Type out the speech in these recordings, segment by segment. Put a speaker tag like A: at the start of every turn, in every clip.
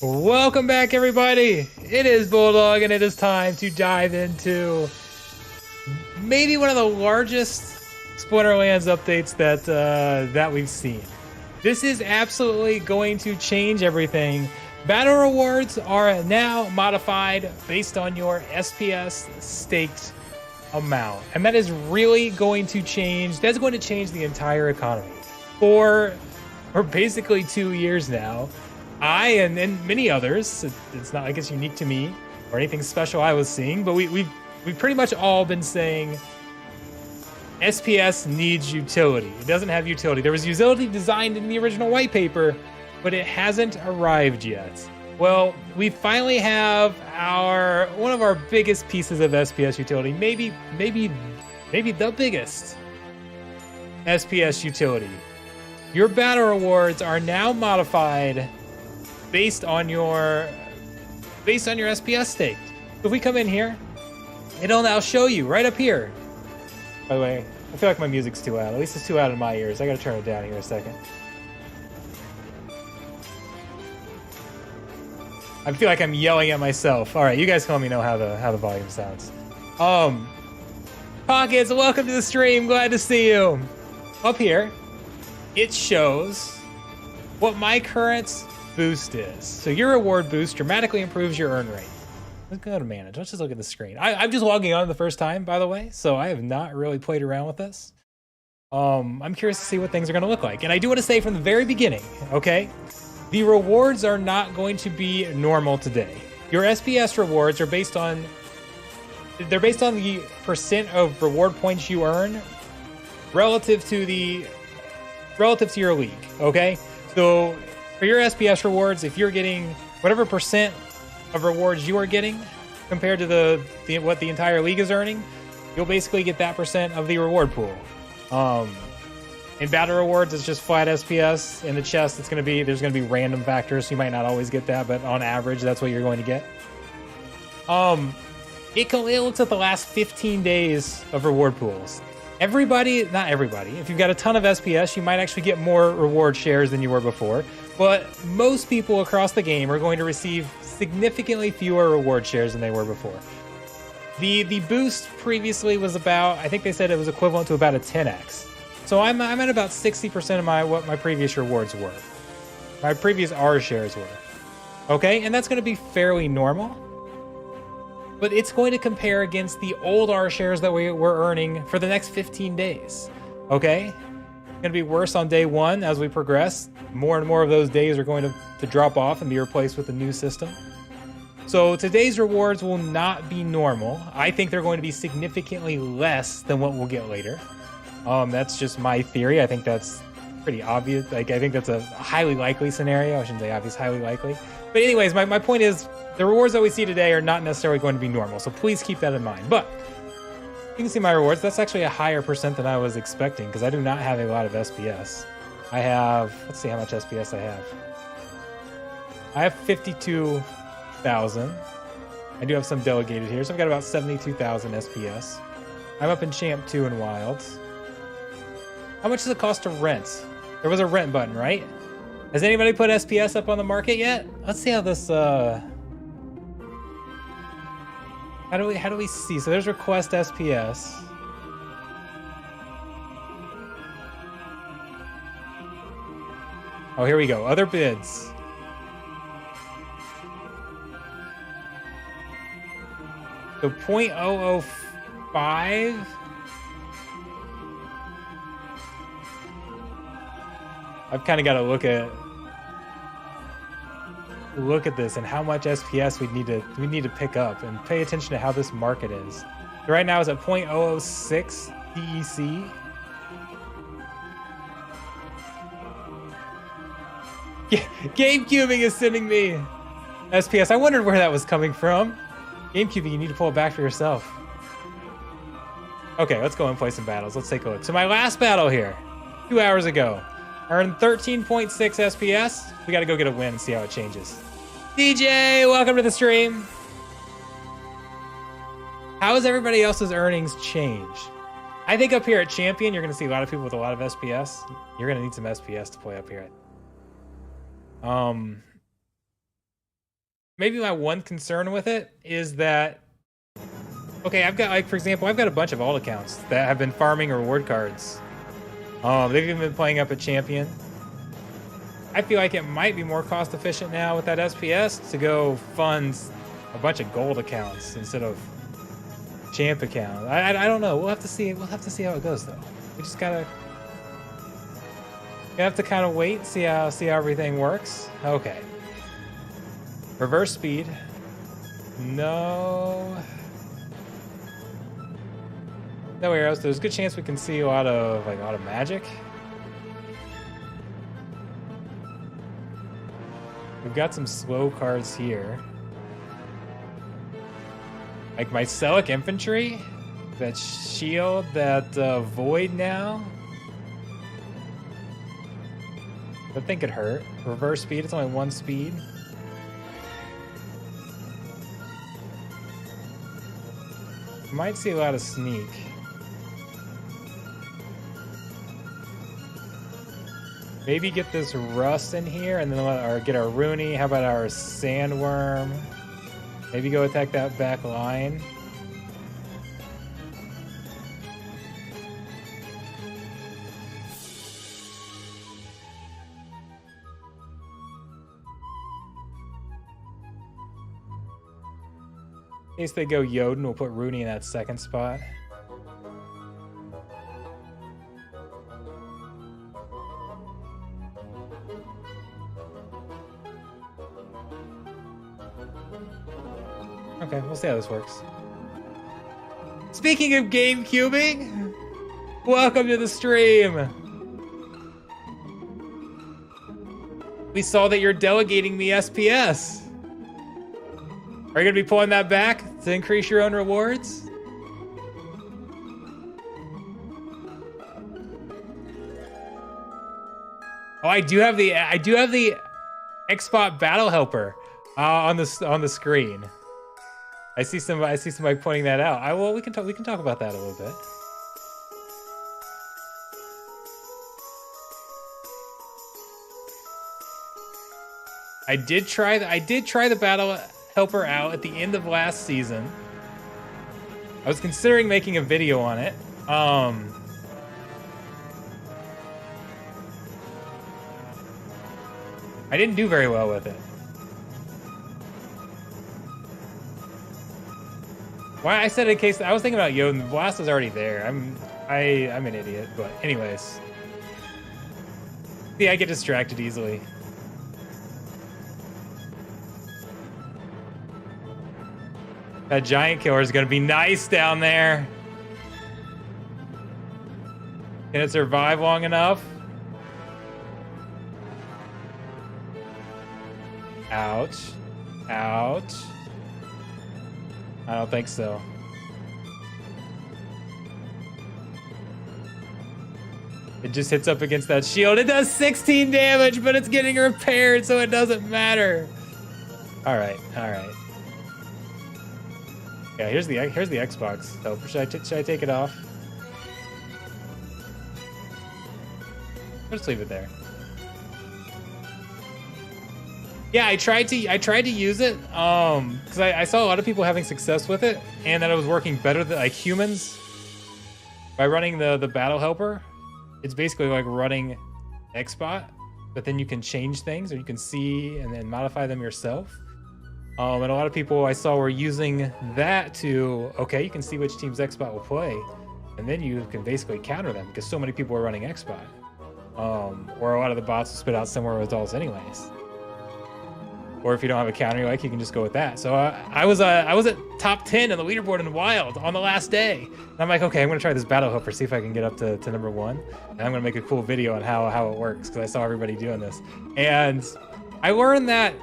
A: Welcome back, everybody. It is Bulldog, and it is time to dive into maybe one of the largest Splinterlands updates that we've seen. This is absolutely going to change everything. Battle rewards are now modified based on your SPS staked amount, and that is really going to change. That's going to change the entire economy for basically 2 years now. I and many others, it's not like it's unique to me or anything special I was seeing, but we've pretty much all been saying SPS needs utility. It doesn't have utility. There was utility designed in the original white paper, but it hasn't arrived yet. Well, we finally have one of our biggest pieces of SPS utility, maybe the biggest SPS utility. Your battle rewards are now modified based on your SPS stake. If we come in here, it'll now show you right up here. By the way, I feel like my music's too loud. At least it's too loud in my ears. I gotta turn it down here a second. I feel like I'm yelling at myself. All right, you guys can let me know how the volume sounds. Pockets, welcome to the stream. Glad to see you. Up here, it shows what my current boost is. So your reward boost dramatically improves your earn rate. Let's go to manage. Let's just look at the screen. I'm just logging on the first time, by the way, so I have not really played around with this. I'm curious to see what things are going to look like. And I do want to say from the very beginning, okay, the rewards are not going to be normal today. Your SPS rewards are based on the percent of reward points you earn relative to your league, okay? So for your SPS rewards, if you're getting whatever percent of rewards you are getting compared to what the entire league is earning, you'll basically get that percent of the reward pool. In battle rewards, it's just flat SPS. In the chest, there's gonna be random factors, so you might not always get that, but on average, that's what you're going to get. It looks at the last 15 days of reward pools. Not everybody. If you've got a ton of SPS, you might actually get more reward shares than you were before. But most people across the game are going to receive significantly fewer reward shares than they were before. The boost previously was about, I think they said it was equivalent to about a 10x. So I'm at about 60% of what my previous rewards were. My previous R shares were. Okay, and that's going to be fairly normal. But it's going to compare against the old R shares that we were earning for the next 15 days. Okay? It's going to be worse on day one as we progress. More and more of those days are going to drop off and be replaced with the new system. So today's rewards will not be normal. I think they're going to be significantly less than what we'll get later. That's just my theory. I think that's pretty obvious. I think that's a highly likely scenario. I shouldn't say obvious, highly likely. But anyways, my point is, the rewards that we see today are not necessarily going to be normal, so please keep that in mind. But you can see my rewards. That's actually a higher percent than I was expecting because I do not have a lot of SPS. I have, let's see how much SPS I have. I have 52,000. I do have some delegated here, so I've got about 72,000 SPS. I'm up in Champ 2 in Wilds. How much does it cost to rent? There was a rent button, right? Has anybody put SPS up on the market yet? Let's see how this, How do we see? So there's request SPS. Oh, here we go. Other bids. So 0.005. I've kind of got to look at this and how much SPS we need to pick up and pay attention to how this market is. Right now it's at 0.006 DEC. GameCubing is sending me SPS. I wondered where that was coming from. GameCubing, you need to pull it back for yourself. Okay, let's go and play some battles. Let's take a look. So my last battle here, 2 hours ago, earned 13.6 SPS. We got to go get a win and see how it changes. DJ, welcome to the stream. How has everybody else's earnings changed? I think up here at Champion, you're going to see a lot of people with a lot of SPS. You're going to need some SPS to play up here. maybe my one concern with it is that, okay, I've got, like, for example, I've got a bunch of alt accounts that have been farming reward cards. They've even been playing up at champion. I feel like it might be more cost efficient now with that SPS to go fund a bunch of gold accounts instead of champ accounts. I don't know. We'll have to see. We'll have to see how it goes, though. We just gotta. You have to kind of wait, see how everything works. Okay. Reverse speed. No. No arrows. There's a good chance we can see a lot of magic. We've got some slow cards here. Like Mycelic Infantry, that shield, that void now. I think it hurt. Reverse speed, it's only 1 speed. Might see a lot of sneak. Maybe get this rust in here and then or get our Rooney. How about our Sandworm? Maybe go attack that back line. In case they go Yoden, we'll put Rooney in that second spot. Okay, we'll see how this works. Speaking of GameCubing, welcome to the stream. We saw that you're delegating me SPS. Are you gonna be pulling that back to increase your own rewards? Oh, I do have the Xbot Battle Helper on the screen. I see somebody pointing that out. Well, we can talk about that a little bit. I did try the Battle Helper out at the end of last season. I was considering making a video on it. I didn't do very well with it. Why I said in case I was thinking about Yoden. The blast was already there. I'm an idiot, but anyways. See, I get distracted easily. That giant killer is gonna be nice down there. Can it survive long enough? Ouch. Ouch. I don't think so. It just hits up against that shield. It does 16 damage, but it's getting repaired, so it doesn't matter. All right, all right. Yeah, here's the Xbox. So should I take it off? Let's leave it there. Yeah, I tried to use it because I saw a lot of people having success with it, and that it was working better than like humans by running the Battle Helper. It's basically like running Xbot, but then you can change things, or you can see and then modify them yourself. And a lot of people I saw were using that to, okay, you can see which team's Xbot will play, and then you can basically counter them because so many people are running Xbot. Or a lot of the bots will spit out similar results anyways. Or if you don't have a counter you like, you can just go with that. So I was at top 10 in the leaderboard in Wild on the last day. And I'm like, okay, I'm gonna try this Battle Helper, see if I can get up to number 1. And I'm gonna make a cool video on how it works because I saw everybody doing this. And I learned that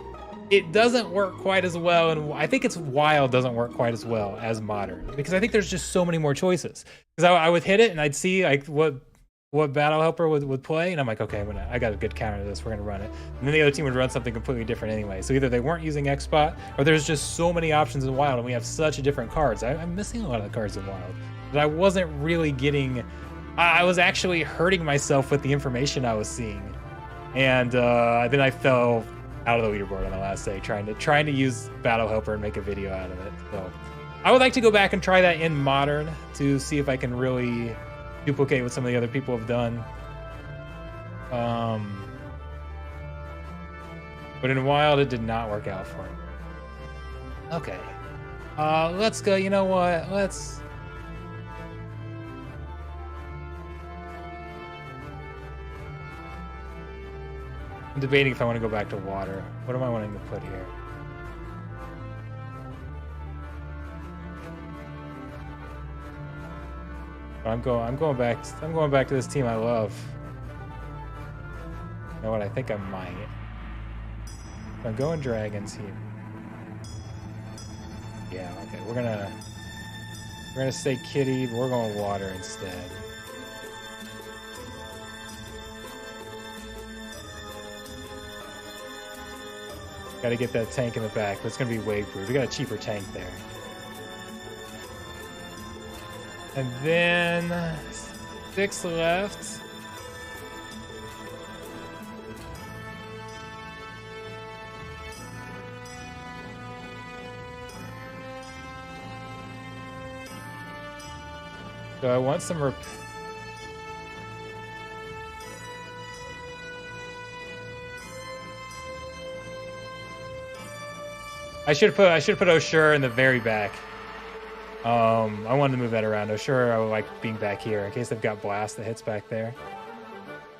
A: it doesn't work quite as well, and I think it's Wild doesn't work quite as well as Modern because I think there's just so many more choices. Because I would hit it and I'd see like what Battle Helper would play, and I'm like, okay, I got a good counter to this, we're gonna run it. And then the other team would run something completely different anyway. So either they weren't using Xbot, or there's just so many options in Wild, and we have such different cards. I'm missing a lot of the cards in Wild, but I wasn't really getting. I was actually hurting myself with the information I was seeing, and then I fell out of the leaderboard on the last day, trying to use Battle Helper and make a video out of it. So I would like to go back and try that in Modern to see if I can really duplicate what some of the other people have done. But in Wild, it did not work out for me. Okay. Let's go. You know what? I'm debating if I want to go back to water. What am I wanting to put here? I'm going back to this team I love. You know what? I think I might. I'm going dragons here. Yeah, okay. We're gonna stay kitty, but we're going water instead. Got to get that tank in the back. That's gonna be wave proof. We got a cheaper tank there. And then 6 left. So I want some I should put Oshur in the very back. I wanted to move that around. Oshur, I would like being back here in case they've got blast that hits back there.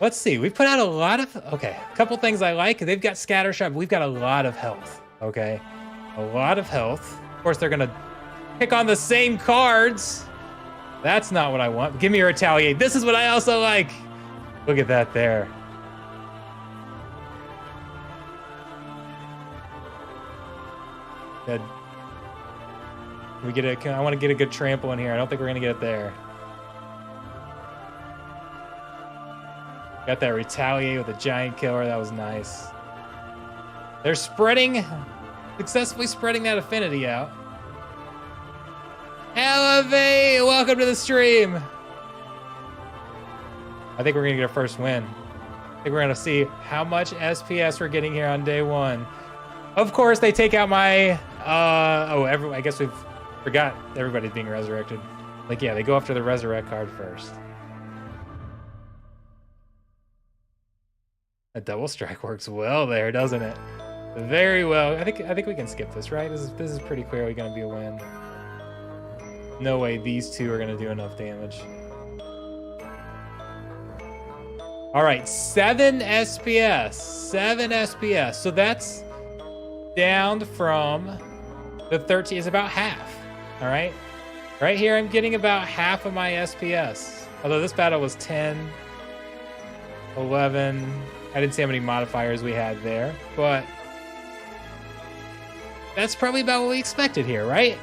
A: Let's see. We've put out a lot of a couple things I like. They've got scatter shot, but we've got a lot of health. Okay. A lot of health. Of course, they're gonna pick on the same cards. That's not what I want. Give me a retaliate. This is what I also like. Look at that there. Good. We get it. I want to get a good trample in here. I don't think we're gonna get it there. Got that retaliate with a giant killer. That was nice. They're successfully spreading that affinity out. Elevate! Welcome to the stream. I think we're gonna get our first win. I think we're gonna see how much SPS we're getting here on day 1. Of course, they take out my. I guess we've forgot everybody's being resurrected. Like, yeah, they go after the resurrect card first. A double strike works well there, doesn't it? Very well. I think we can skip this, right? This is pretty clearly gonna be a win. No way these two are gonna do enough damage. All right, 7 SPS. 7 SPS. So that's down from the 13. It's about half. All right. Right here, I'm getting about half of my SPS. Although this battle was 10, 11. I didn't see how many modifiers we had there, but that's probably about what we expected here, right?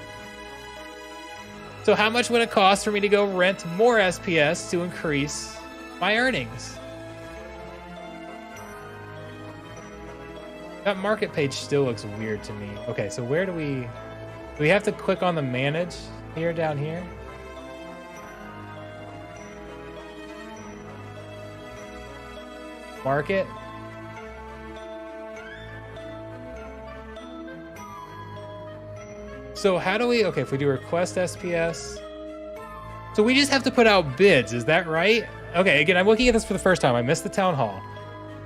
A: So how much would it cost for me to go rent more SPS to increase my earnings? That market page still looks weird to me. Okay, so where do we have to click on the manage here, down here? Market. So how do we, okay, if we do request SPS, so we just have to put out bids, is that right? Okay, again, I'm looking at this for the first time. I missed the town hall.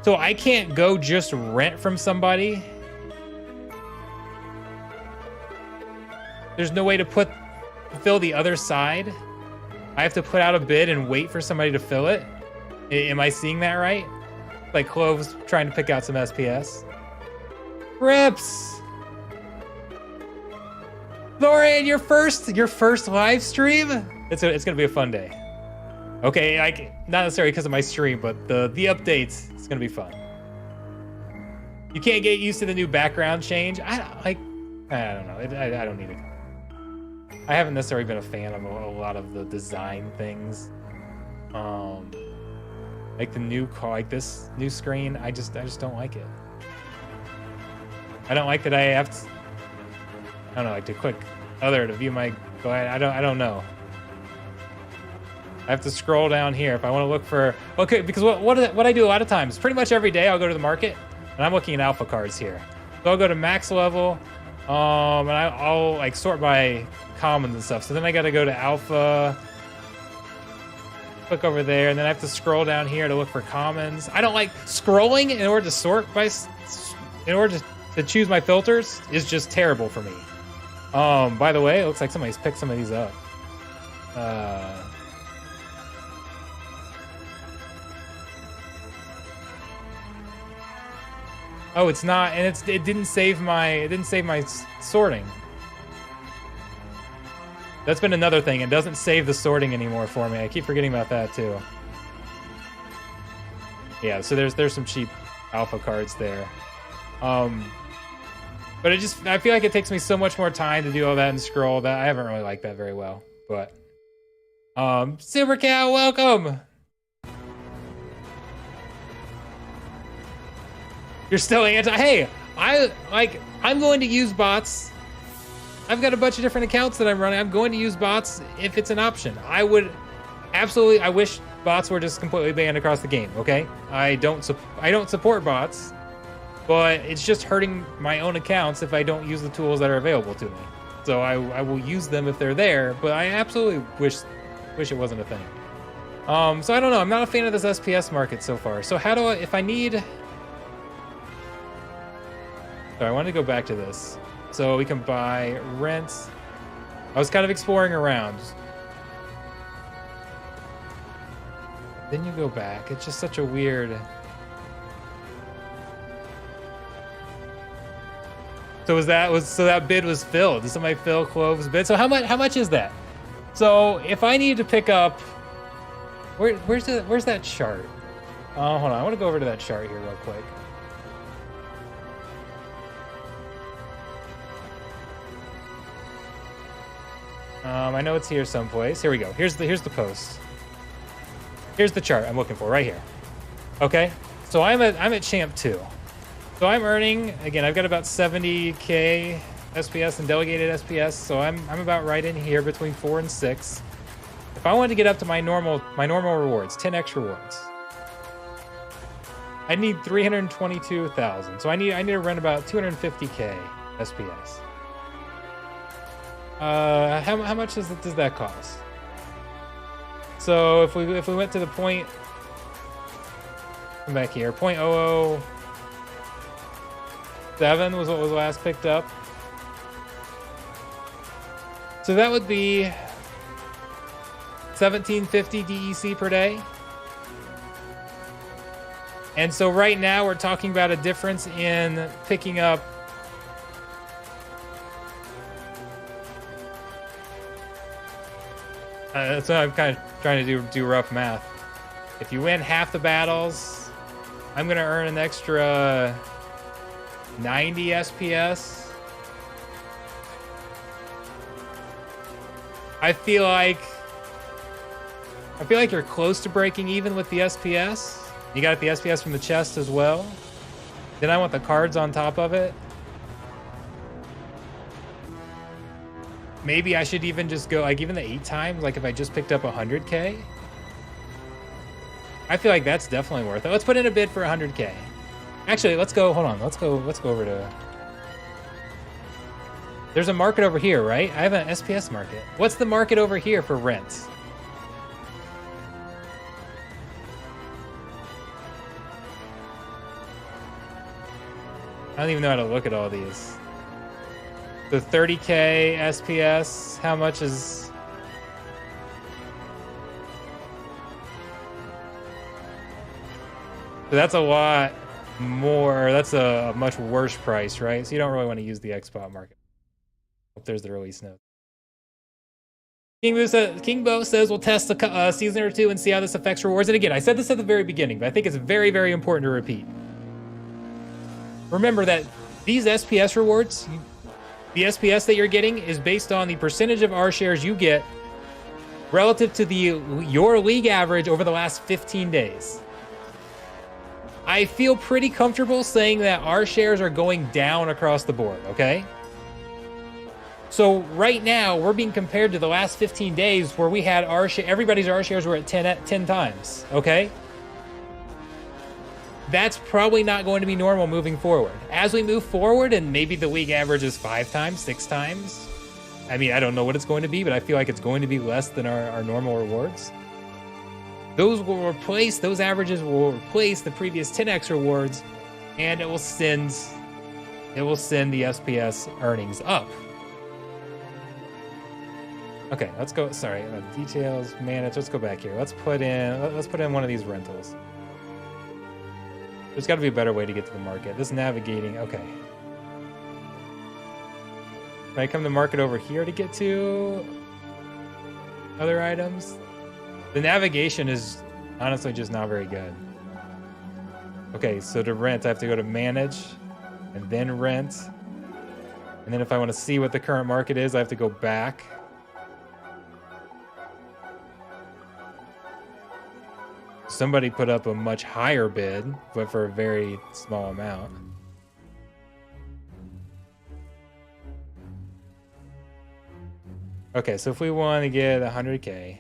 A: So I can't go just rent from somebody. There's no way to fill the other side. I have to put out a bid and wait for somebody to fill it. Am I seeing that right? Like Clove's trying to pick out some SPS. Rips! Thorian, your first live stream? It's gonna be a fun day. Okay, not necessarily because of my stream, but the updates, it's gonna be fun. You can't get used to the new background change. I don't know. I don't need it. I haven't necessarily been a fan of a lot of the design things. Like the new car, like this new screen, I just don't like it. I don't like that I have to, I don't know, like to click other to view my, I don't know. I have to scroll down here if I want to look for, okay, because what I do a lot of times, pretty much every day I'll go to the market And I'm looking at alpha cards here. So I'll go to max level, and I'll like sort by commons and stuff. So then I got to go to alpha, click over there, and then I have to scroll down here to look for commons. I don't like scrolling in order to sort by, in order to choose my filters is just terrible for me. By the way, it looks like somebody's picked some of these up. Oh, it's not, and it didn't save my sorting. That's been another thing. It doesn't save the sorting anymore for me. I keep forgetting about that too. Yeah, so there's some cheap alpha cards there. But I feel like it takes me so much more time to do all that and scroll that I haven't really liked that very well. But Super Cow, welcome. You're still anti. Hey, I'm going to use bots. I've got a bunch of different accounts that I'm running. I'm going to use bots if it's an option. I would absolutely. I wish bots were just completely banned across the game. Okay, I don't support bots, but it's just hurting my own accounts if I don't use the tools that are available to me. So I will use them if they're there, but I absolutely wish it wasn't a thing. So I don't know. I'm not a fan of this SPS market so far. So how do I, if I need? So I want to go back to this. So we can buy rents. I was kind of exploring around. Then you go back. It's just such a weird. So that bid was filled. Did somebody fill Clove's bid? So how much is that? So if I need to pick up, where's that chart? Oh, hold on. I want to go over to that chart here real quick. I know it's here someplace. Here we go. Here's the post. Here's the chart I'm looking for right here. Okay, so I'm at champ 2. So I'm earning, again, I've got about 70k SPS and delegated SPS. So I'm about right in here between 4 and 6. If I wanted to get up to my normal rewards, 10x rewards, I need 322,000. So I need to run about 250k SPS. How much does that cost? So if we went to the point, come back here, 0.007 was what was last picked up. So that would be 1750 DEC per day. And so right now we're talking about a difference in picking up that's what I'm kind of trying to do rough math. If you win half the battles, I'm going to earn an extra 90 SPS. I feel like you're close to breaking even with the SPS. You got the SPS from the chest as well. Then I want the cards on top of it. Maybe I should even just go, like, even the 8 times, like if I just picked up 100k. I feel like that's definitely worth it. Let's put in a bid for 100k. Actually, let's go, hold on. Let's go over to... There's a market over here, right? I have an SPS market. What's the market over here for rent? I don't even know how to look at all these. The 30k SPS, how much is... So that's a lot more, that's a much worse price, right? So you don't really want to use the Xbot market. Hope there's the release note. King Bo says we'll test a season or 2 and see how this affects rewards. And again, I said this at the very beginning, but I think it's very, very important to repeat. Remember that these SPS rewards, the SPS that you're getting is based on the percentage of R shares you get relative to your league average over the last 15 days. I feel pretty comfortable saying that R shares are going down across the board, okay? So right now, we're being compared to the last 15 days where we had everybody's R shares were at 10 times, okay? That's probably not going to be normal moving forward. As we move forward and maybe the league average is 5 times, 6 times, I mean, I don't know what it's going to be, but I feel like it's going to be less than our normal rewards. Those averages will replace the previous 10x rewards, and it will send the SPS earnings up. Okay, let's go. Sorry, details, manage. Let's go back here. Let's put in one of these rentals. There's got to be a better way to get to the market. This navigating, okay. Can I come to market over here to get to other items? The navigation is honestly just not very good. Okay, so to rent, I have to go to manage and then rent. And then if I want to see what the current market is, I have to go back. Somebody put up a much higher bid, but for a very small amount. Okay, so if we want to get 100K,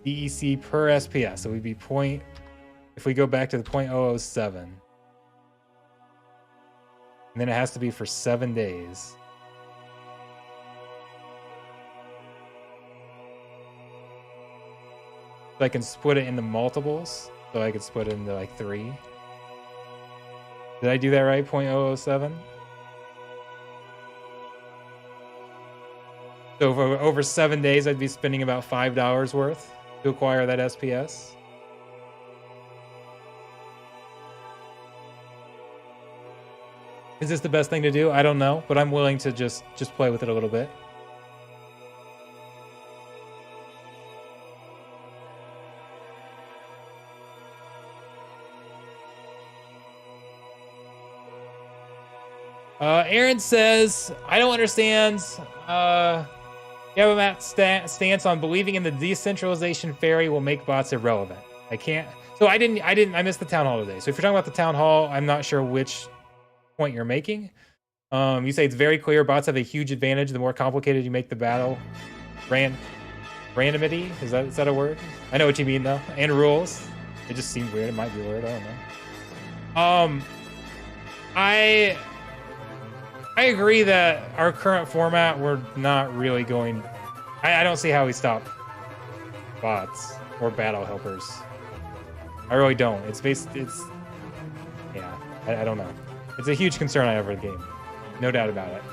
A: DEC per SPS, so we'd be if we go back to the 0.007, and then it has to be for 7 days. So I can split it into multiples, so I could split it into like 3. Did I do that right? 0.007? So for over 7 days, I'd be spending about $5 worth to acquire that SPS. Is this the best thing to do? I don't know, but I'm willing to just play with it a little bit. Aaron says, I don't understand. You have a Matt stance on believing in the decentralization fairy will make bots irrelevant. I can't. So I missed the town hall today. So if you're talking about the town hall, I'm not sure which point you're making. You say it's very clear bots have a huge advantage the more complicated you make the battle. Randomity, is that a word? I know what you mean though. And rules. It just seemed weird. It might be a word. I don't know. I agree that our current format, we're not really going. I don't see how we stop bots or battle helpers. I really don't. Yeah, I don't know. It's a huge concern I have for the game. No doubt about it.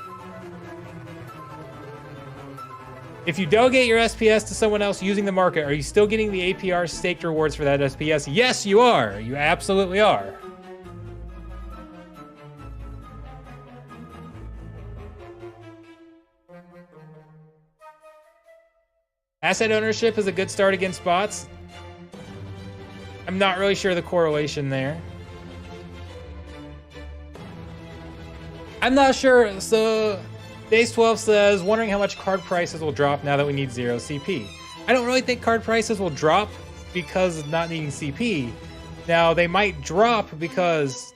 A: If you delegate your SPS to someone else using the market, are you still getting the APR staked rewards for that SPS? Yes, you are. You absolutely are. Asset ownership is a good start against bots. I'm not really sure the correlation there. I'm not sure. So Days 12 says, wondering how much card prices will drop now that we need 0 CP. I don't really think card prices will drop because of not needing CP. Now, they might drop because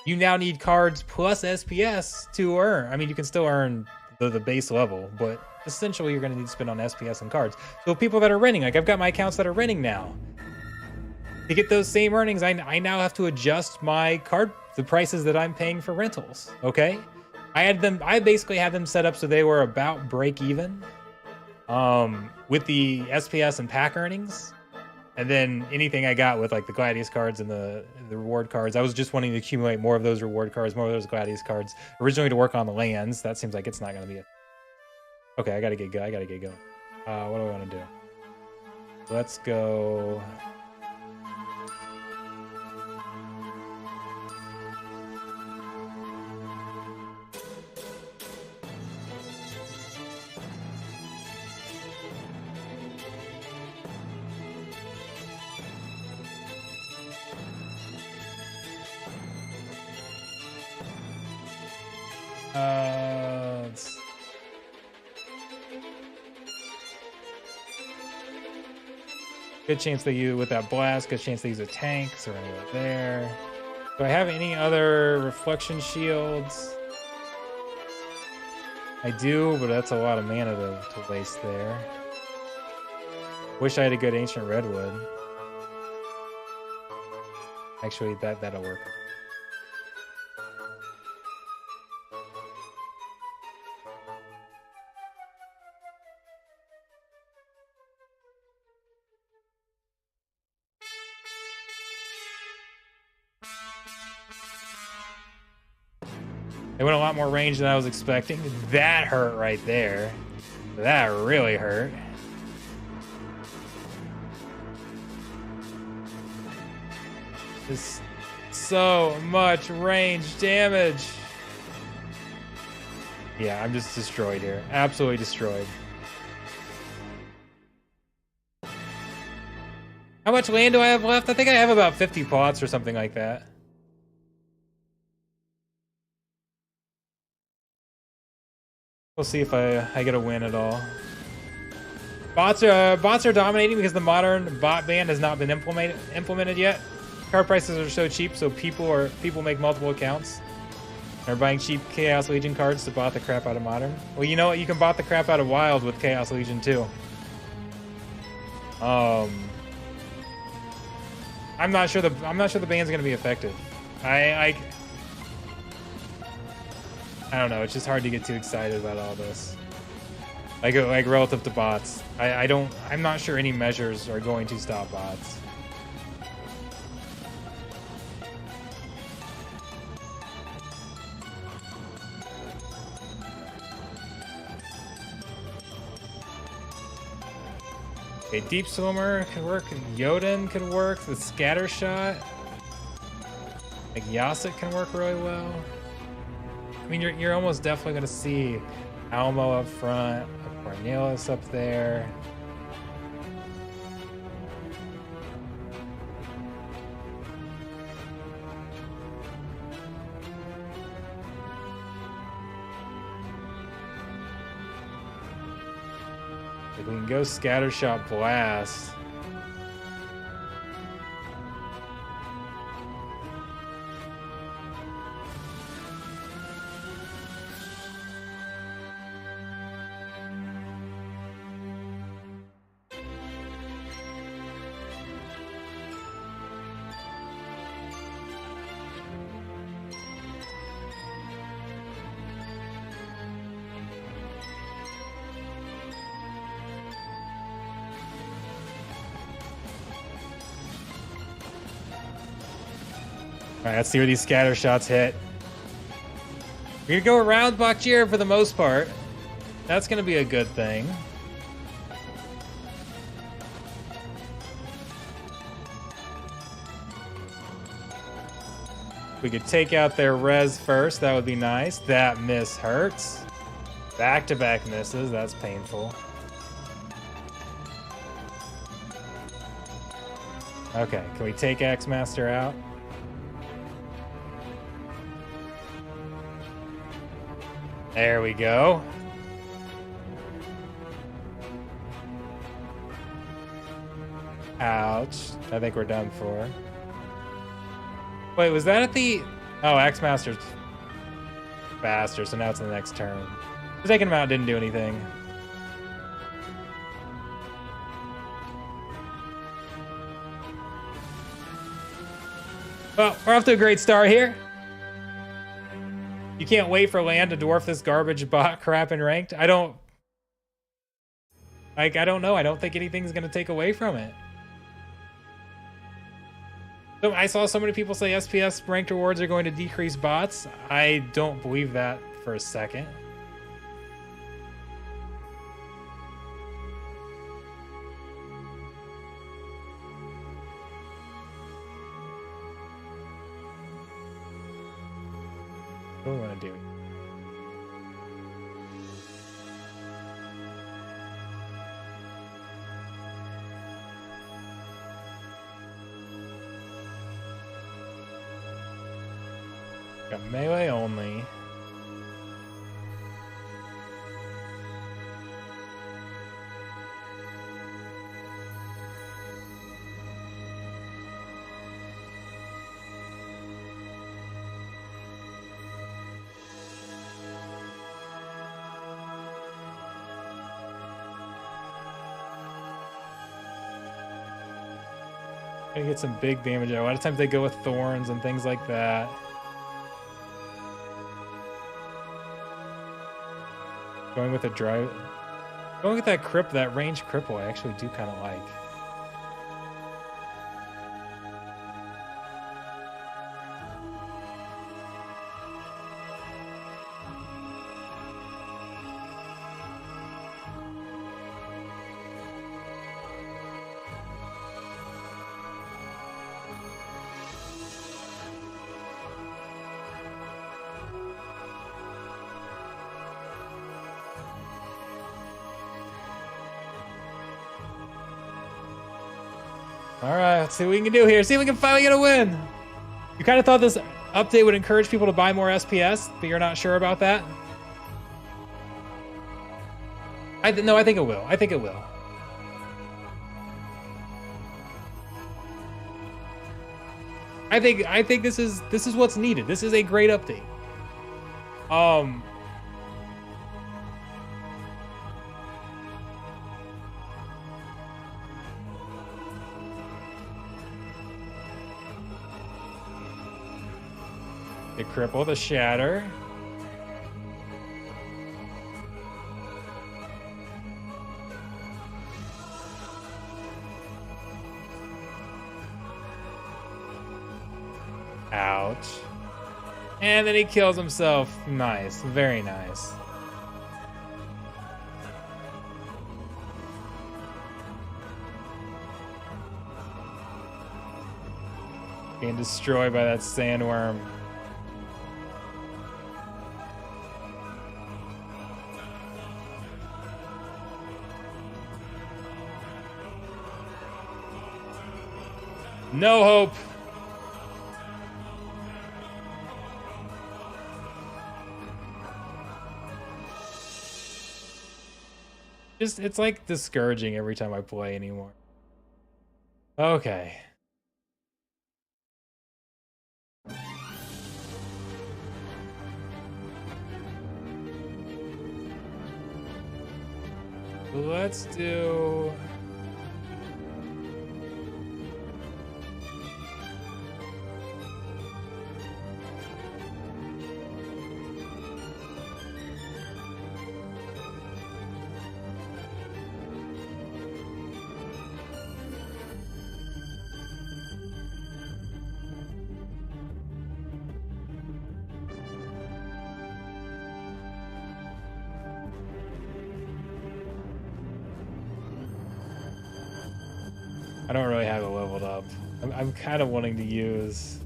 A: you now need cards plus SPS to earn. I mean, you can still earn the base level, but essentially you're going to need to spend on SPS and cards. So people that are renting, like I've got my accounts that are renting now. To get those same earnings, I now have to adjust my the prices that I'm paying for rentals, okay? I basically had them set up so they were about break even with the SPS and pack earnings. And then anything I got with like the Gladius cards and the reward cards, I was just wanting to accumulate more of those reward cards, more of those Gladius cards, originally to work on the lands. That seems like it's not going to be Okay, I gotta get going. What do I want to do? Let's go. Good chance they use with that blast. Good chance they use a tank. So we're gonna go there. Do I have any other reflection shields? I do, but that's a lot of mana to waste there. Wish I had a good ancient redwood. Actually, that'll work. They went a lot more range than I was expecting. That hurt right there. That really hurt. Just so much range damage. Yeah, I'm just destroyed here. Absolutely destroyed. How much land do I have left? I think I have about 50 plots or something like that. We'll see if I get a win at all. Bots are dominating because the modern bot ban has not been implemented yet. Card prices are so cheap, so people make multiple accounts. They're buying cheap Chaos Legion cards to bot the crap out of Modern. Well, you know what? You can bot the crap out of Wild with Chaos Legion too. I'm not sure the ban's gonna be effective. I don't know. It's just hard to get too excited about all this. Like relative to bots, I'm not sure any measures are going to stop bots. Okay, Deep Swimmer could work. Yoden could work. The Scatter Shot. Like Yasset can work really well. I mean, you're almost definitely gonna see Almo up front, a Cornelius up there. Like we can go Scattershot Blast. All right, let's see where these scatter shots hit. We're gonna go around Bakjir for the most part. That's gonna be a good thing. We could take out their res first. That would be nice. That miss hurts. Back-to-back misses. That's painful. Okay, can we take X-Master out? There we go. Ouch. I think we're done for. Wait, was that at the... Oh, X-Master's faster, so now it's in the next turn. Taking him out didn't do anything. Well, we're off to a great start here. You can't wait for land to dwarf this garbage bot crap in ranked. I don't know. I don't think anything's gonna take away from it. So I saw so many people say SPS ranked rewards are going to decrease bots. I don't believe that for a second. What do we want to do? Got melee only. Gonna get some big damage. A lot of times they go with thorns and things like that. Going with a drive. Going with that cripple, that range cripple, I actually do kind of like. All right, let's see what we can do here. See if we can finally get a win. You kind of thought this update would encourage people to buy more SPS, but you're not sure about that? No, I think it will. I think it will. I think this is what's needed. This is a great update. The cripple, the shatter. Ouch. And then he kills himself. Nice, very nice. Being destroyed by that sandworm. No hope. It's like discouraging every time I play anymore. Okay. Let's do... I don't really have it leveled up. I'm kind of wanting to use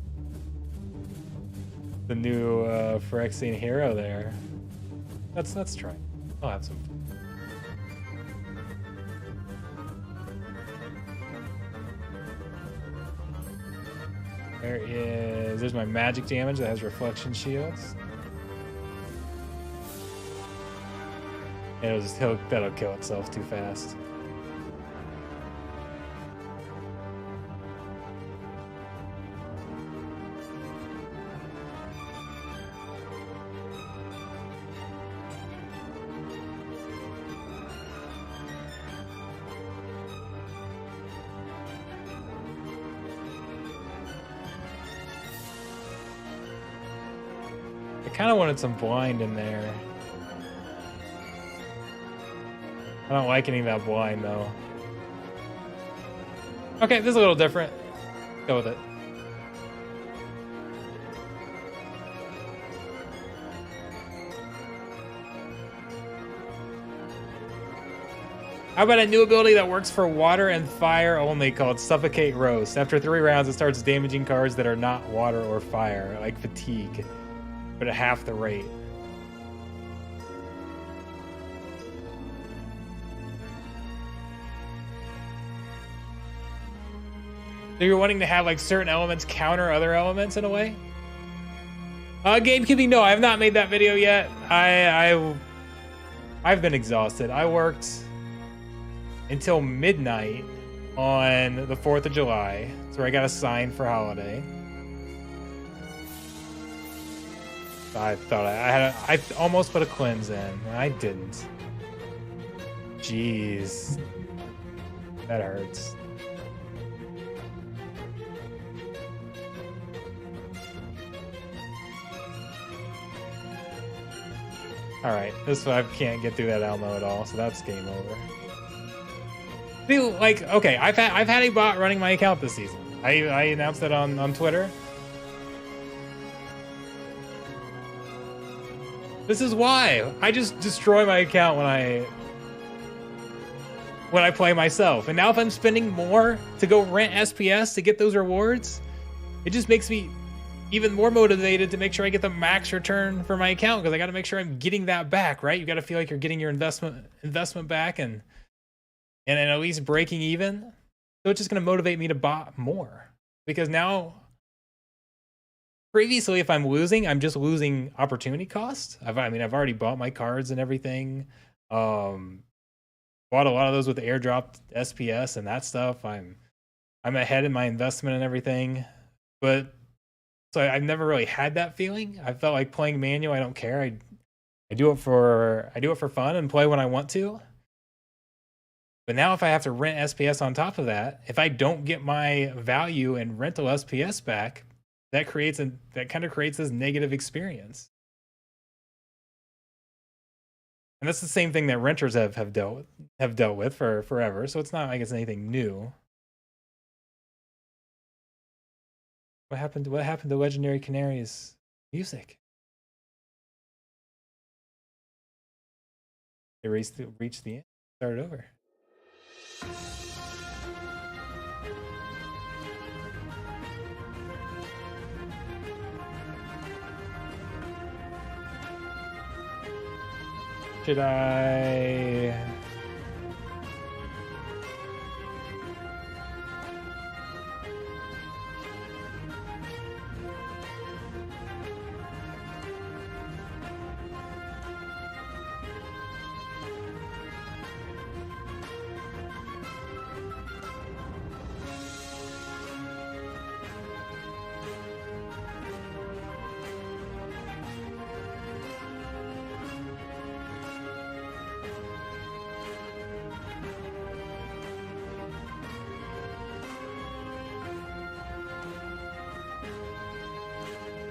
A: the new Phyrexian hero there. Let's try. I'll have some fun. There's my magic damage that has reflection shields. And that'll kill itself too fast. I kind of wanted some blind in there. I don't like any of that blind though. Okay, this is a little different. Go with it. How about a new ability that works for water and fire only called Suffocate Roast? After 3 rounds, it starts damaging cards that are not water or fire, like Fatigue, but at half the rate. So you're wanting to have like certain elements counter other elements in a way? Gamekeeping, no, I have not made that video yet. I've been exhausted. I worked until midnight on the 4th of July. That's where I got assigned for holiday. I thought I almost put a cleanse in, and I didn't. Jeez. That hurts. All right, this one I can't get through that Almo at all, so that's game over. Feel like, okay, I've had a bot running my account this season. I announced that on Twitter. This is why I just destroy my account when I play myself. And now if I'm spending more to go rent SPS to get those rewards, it just makes me even more motivated to make sure I get the max return for my account, because I got to make sure I'm getting that back, right? You got to feel like you're getting your investment back and at least breaking even. So it's just going to motivate me to bot more, because now, previously, if I'm losing, I'm just losing opportunity cost. I've already bought my cards and everything. Bought a lot of those with airdrop SPS and that stuff. I'm ahead in my investment and everything, but so I've never really had that feeling. I felt like playing manual, I don't care. I do it for fun and play when I want to. But now if I have to rent SPS on top of that, if I don't get my value and rental SPS back, that kind of creates this negative experience. And that's the same thing that renters have dealt with for forever. So it's not like it's anything new. What happened to Legendary Canary's music? They reached the end. Started over. Should I?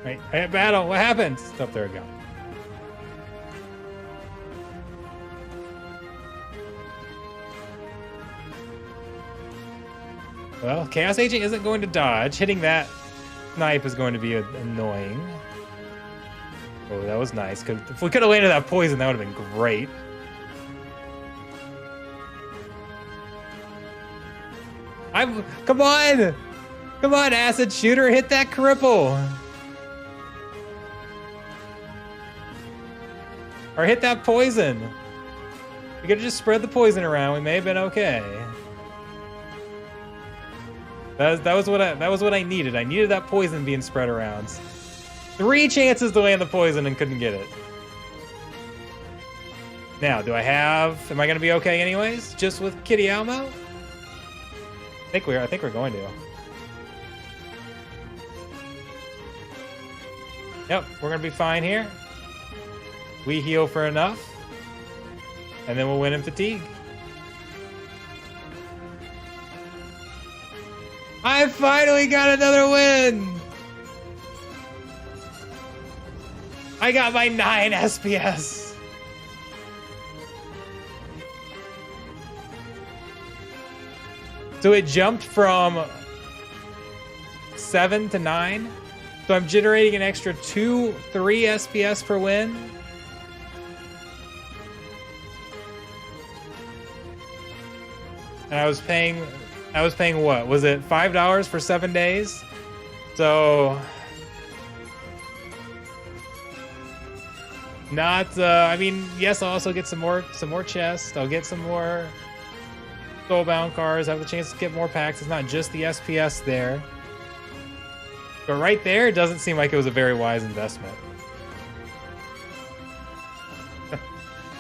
A: Right, I had battle. What happened? Stop, there we go. Well, Chaos Agent isn't going to dodge. Hitting that snipe is going to be annoying. Oh, that was nice. If we could have landed that poison, that would have been great. Come on! Come on, Acid Shooter, hit that cripple! Or hit that poison. We could have just spread the poison around. We may have been okay. That was what I needed. I needed that poison being spread around. 3 chances to land the poison and couldn't get it. Now, am I gonna be okay anyways? Just with Kitty Almo? I think we're going to. Yep, we're gonna be fine here. We heal for enough, and then we'll win in fatigue. I finally got another win! I got my 9 SPS! So it jumped from 7 to 9. So I'm generating an extra 3 SPS per win. And I was paying what? Was it $5 for 7 days? So not I mean, yes, I'll also get some more chests. I'll get some more soulbound cards. I have the chance to get more packs. It's not just the SPS there. But right there, it doesn't seem like it was a very wise investment.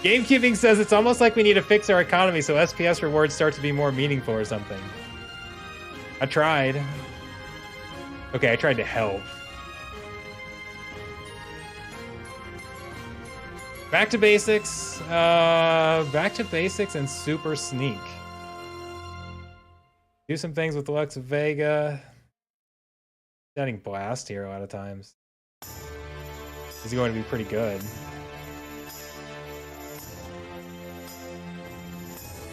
A: Gamekeeping says it's almost like we need to fix our economy so SPS rewards start to be more meaningful or something. I tried. Okay, I tried to help. Back to basics. Back to basics and super sneak. Do some things with Lux Vega. Setting blast here a lot of times. Is going to be pretty good.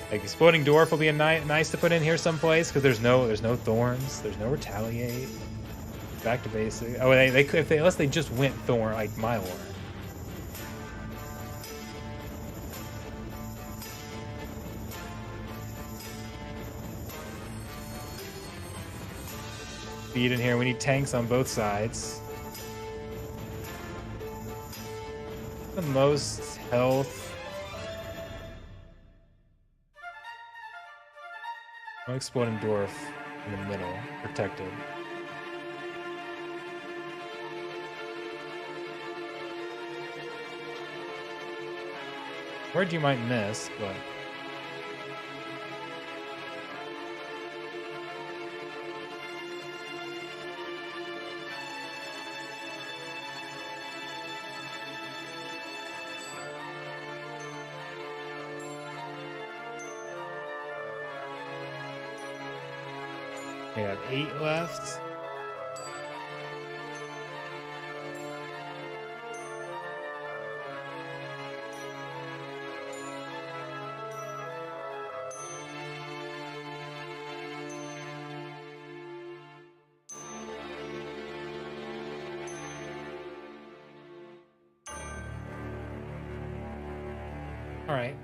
A: Like Exploding Dwarf will be a nice to put in here someplace because there's no thorns, there's no retaliate. Back to basic. Oh, they could unless they just went thorn like Mylor. Speed in here. We need tanks on both sides. The most health. No Exploding Dwarf in the middle, protected. Word you might miss, but we have 8 left. All right.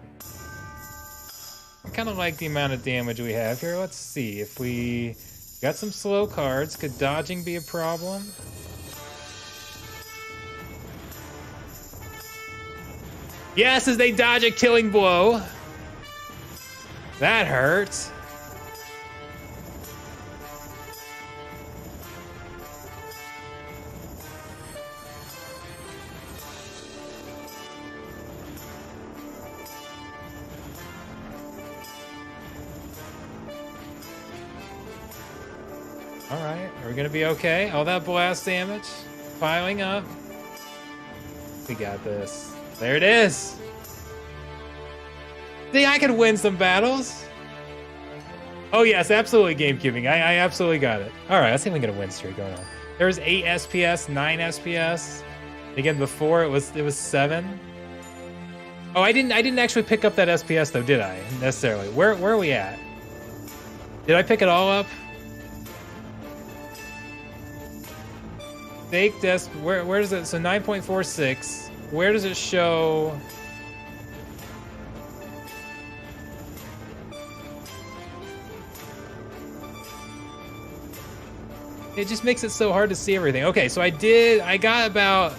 A: I kind of like the amount of damage we have here. Let's see if we got some slow cards. Could dodging be a problem? Yes, as they dodge a killing blow. That hurts. Alright, are we gonna be okay? All that blast damage piling up. We got this. There it is. See, I can win some battles. Oh yes, absolutely GameCubing. I absolutely got it. Alright, let's see if we can get a win streak going on. There was 8 SPS, 9 SPS. Again, before it was 7. Oh, I didn't actually pick up that SPS though, did I? Necessarily. Where are we at? Did I pick it all up? Fake desk. Where does it? So 9.46. Where does it show? It just makes it so hard to see everything. Okay, so I got about,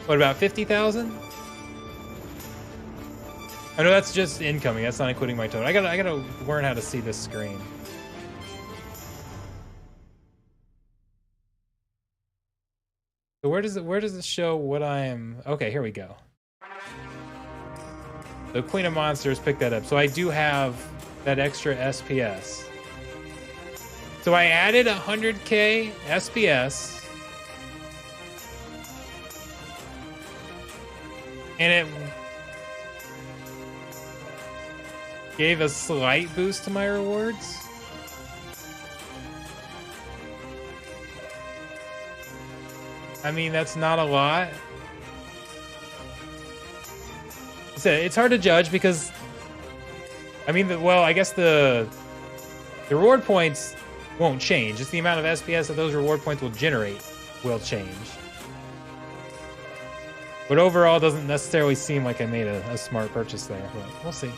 A: what, about 50,000? I know that's just incoming. That's not including my total. I gotta learn how to see this screen. So where does it show what I'm? Okay, here we go. The Queen of Monsters picked that up. So I do have that extra SPS. So I added 100k SPS. And it gave a slight boost to my rewards. I mean, that's not a lot. It's hard to judge because, I mean, well, I guess the reward points won't change. It's the amount of SPS that those reward points will generate will change. But overall, it doesn't necessarily seem like I made a smart purchase there, but we'll see.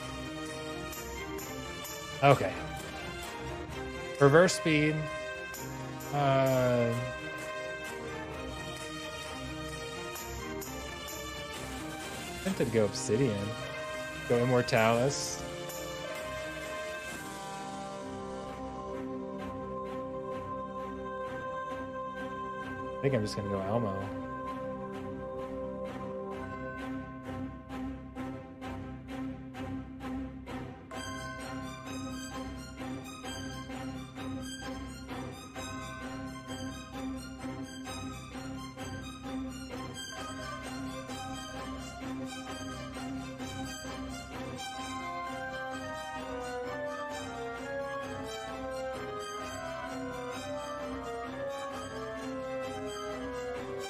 A: Okay. Reverse speed. Tempted to go Obsidian. Go Immortalis. I think I'm just gonna go Elmo.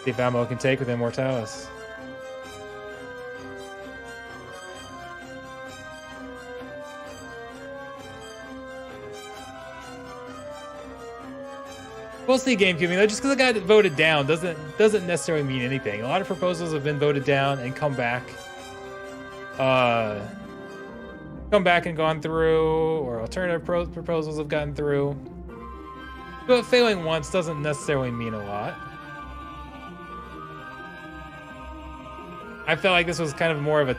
A: See if ammo can take with Immortalis. We'll see, GameCube. Just because it got voted down doesn't necessarily mean anything. A lot of proposals have been voted down and come back and gone through, or alternative proposals have gotten through. But failing once doesn't necessarily mean a lot. I felt like this was kind of more of a,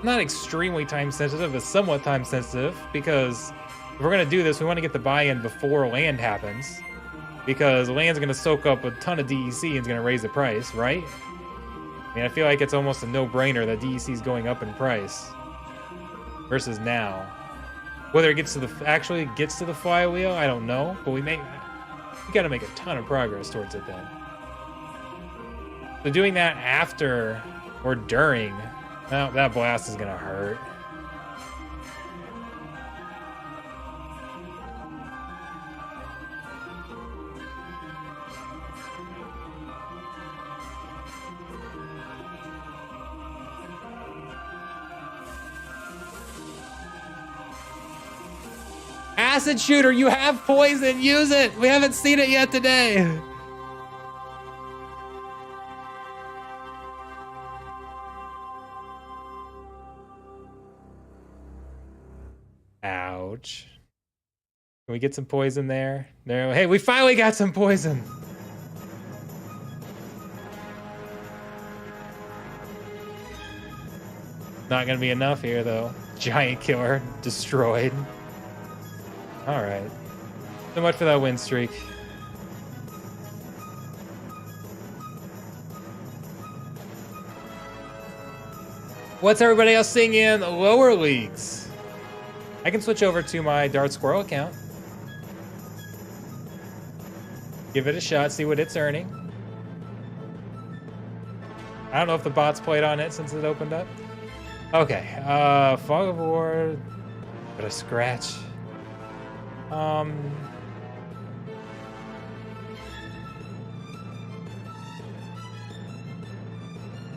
A: not extremely time sensitive, but somewhat time sensitive, because if we're gonna do this, we want to get the buy-in before land happens, because land's gonna soak up a ton of DEC and it's gonna raise the price, right? I feel like it's almost a no-brainer that DEC is going up in price versus now. Whether it actually gets to the flywheel, I don't know, but we gotta make a ton of progress towards it then. So doing that after or during, well, that blast is gonna hurt. Acid shooter, you have poison, use it! We haven't seen it yet today. Ouch. Can we get some poison there? No. Hey, we finally got some poison. Not gonna be enough here though. Giant killer destroyed. All right. So much for that win streak. What's everybody else seeing in lower leagues? I can switch over to my Dart Squirrel account. Give it a shot, see what it's earning. I don't know if the bots played on it since it opened up. Okay, Fog of War, but a scratch. I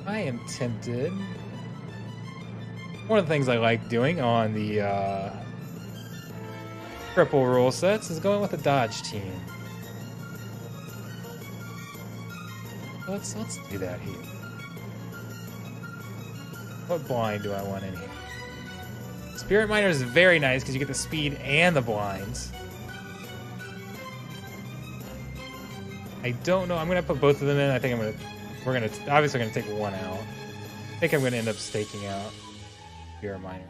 A: am tempted. One of the things I like doing on the triple rule sets is going with the dodge team. Let's do that here. What blind do I want in here? Spirit Miner is very nice because you get the speed and the blinds. I don't know. I'm gonna put both of them in. I think we're obviously gonna take one out. I think I'm gonna end up staking out Spirit Miner.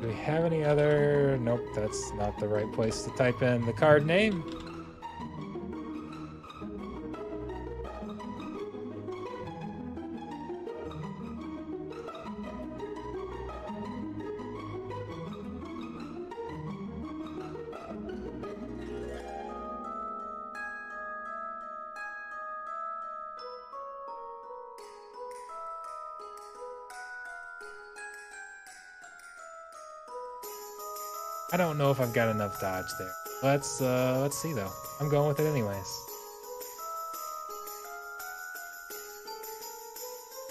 A: Do we have any other? Nope, that's not the right place to type in the card name. I don't know if I've got enough dodge there. Let's see though. I'm going with it anyways.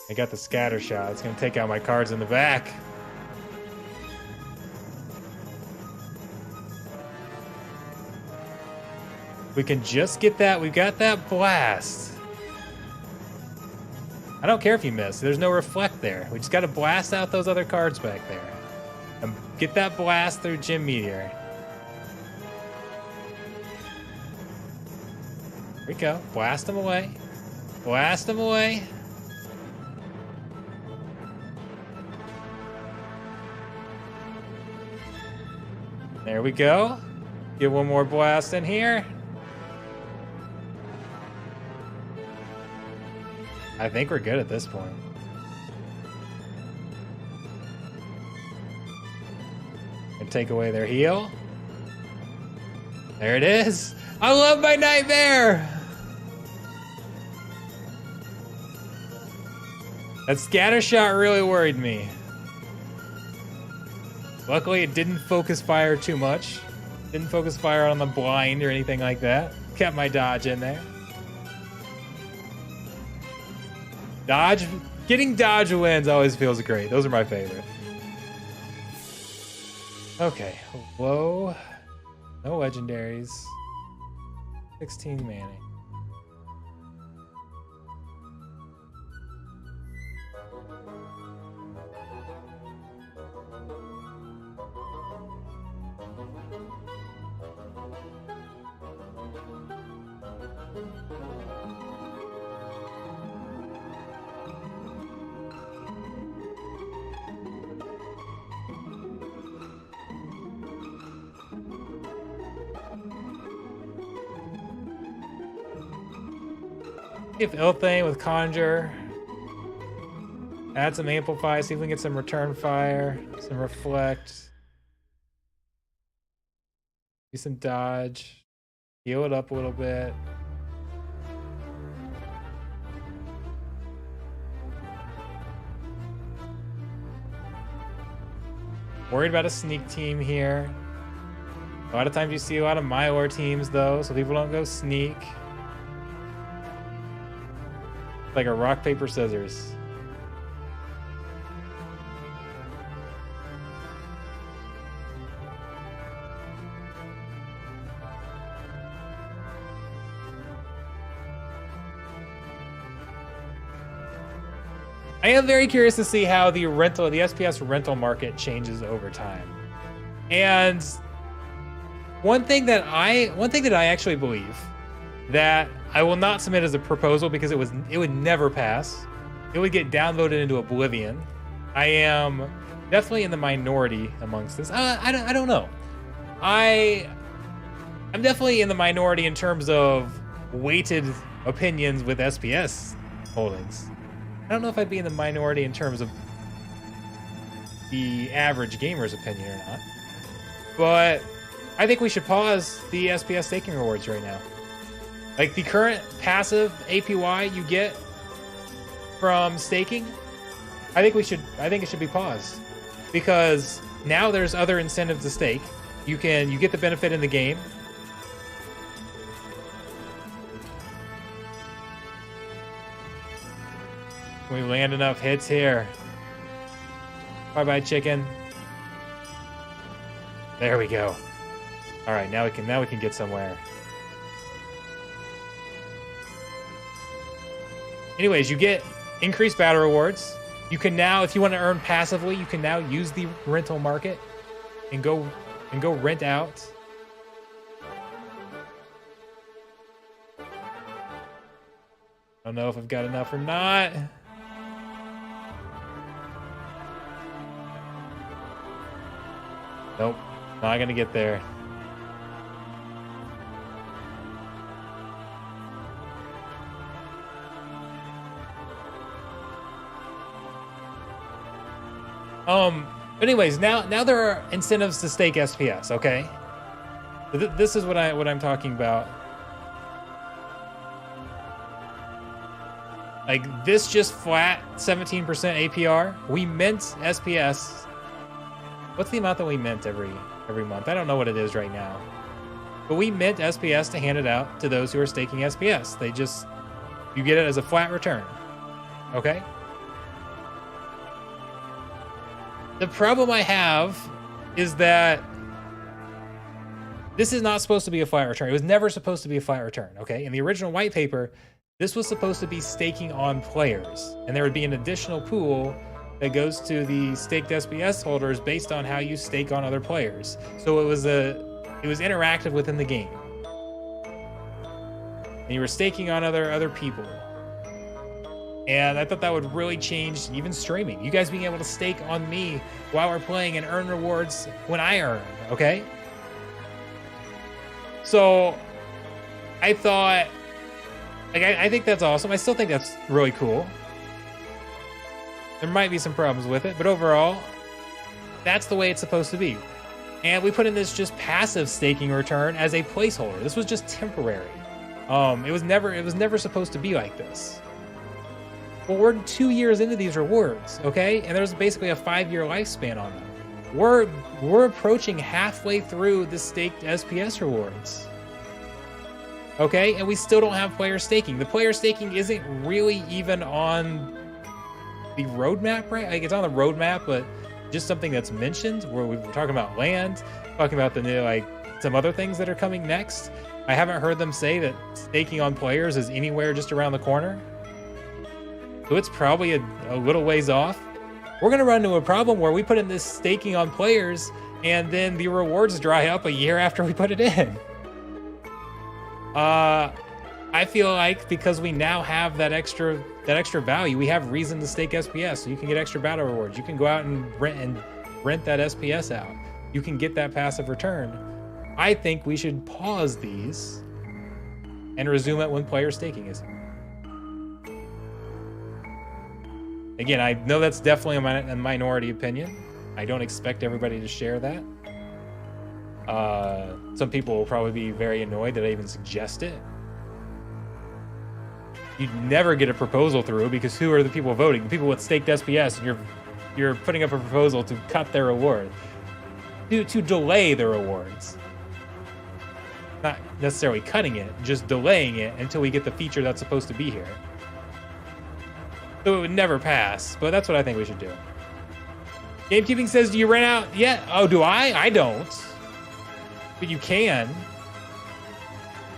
A: I got the scatter shot. It's gonna take out my cards in the back. We can just get that. We've got that blast. I don't care if you miss. There's no reflect there. We just got to blast out those other cards back there. And get that blast through Gym Meteor. Here we go. Blast them away. Blast them away. There we go. Get one more blast in here. I think we're good at this point. And take away their heal. There it is. I love my nightmare. That scatter shot really worried me. Luckily, it didn't focus fire too much. Didn't focus fire on the blind or anything like that. Kept my dodge in there. Dodge, getting dodge wins always feels great. Those are my favorite. Okay, whoa. No legendaries. 16 mana. If Ilthane with Conjure. Add some Amplify, see if we can get some Return Fire, some Reflect. Do some Dodge. Heal it up a little bit. Worried about a sneak team here. A lot of times you see a lot of Mylor teams though, so people don't go sneak. Like a rock, paper, scissors. I am very curious to see how the SPS rental market changes over time. And one thing that I actually believe that I will not submit as a proposal because it would never pass. It would get downvoted into oblivion. I am definitely in the minority amongst this. I don't know. I'm definitely in the minority in terms of weighted opinions with SPS holdings. I don't know if I'd be in the minority in terms of the average gamer's opinion or not. But I think we should pause the SPS staking rewards right now. Like the current passive APY you get from staking, I think it should be paused. Because now there's other incentives to stake. You get the benefit in the game. We land enough hits here. Bye-bye, chicken. There we go. All right, now we can get somewhere. Anyways, you get increased battle rewards. You can now, if you want to earn passively, you can now use the rental market and go rent out. I don't know if I've got enough or not. Nope, not gonna get there. But anyways, now there are incentives to stake SPS, okay? This is what I'm talking about. Like this just flat 17% APR. We mint SPS. What's the amount that we mint every month? I don't know what it is right now. But we mint SPS to hand it out to those who are staking SPS. You get it as a flat return. Okay? The problem I have is that this is not supposed to be a flat return. It was never supposed to be a flat return, okay? In the original white paper, this was supposed to be staking on players, and there would be an additional pool that goes to the staked SPS holders based on how you stake on other players. So it was interactive within the game. And you were staking on other people. And I thought that would really change even streaming. You guys being able to stake on me while we're playing and earn rewards when I earn, okay? So I thought, like, I think that's awesome. I still think that's really cool. There might be some problems with it, but overall, that's the way it's supposed to be. And we put in this just passive staking return as a placeholder. This was just temporary. It was never supposed to be like this. Well, we're 2 years into these rewards, okay? And there's basically a 5-year lifespan on them. we're approaching halfway through the staked SPS rewards. Okay, and we still don't have player staking. The player staking isn't really even on the roadmap, right? Like, it's on the roadmap, but just something that's mentioned where we're talking about land, talking about the new, like, some other things that are coming next. I haven't heard them say that staking on players is anywhere just around the corner. So it's probably a little ways off. We're going to run into a problem where we put in this staking on players and then the rewards dry up a year after we put it in. I feel like because we now have that extra value, we have reason to stake SPS. So you can get extra battle rewards. You can go out and rent that SPS out. You can get that passive return. I think we should pause these and resume it when player staking is. Again, I know that's definitely a minority opinion. I don't expect everybody to share that. Some people will probably be very annoyed that I even suggest it. You'd never get a proposal through because who are the people voting? The people with staked SPS, and you're putting up a proposal to cut their reward, to delay the rewards. Not necessarily cutting it, just delaying it until we get the feature that's supposed to be here. So it would never pass, but that's what I think we should do. Gamekeeping says, do you rent out? Yeah. Oh, do I? I don't. But you can.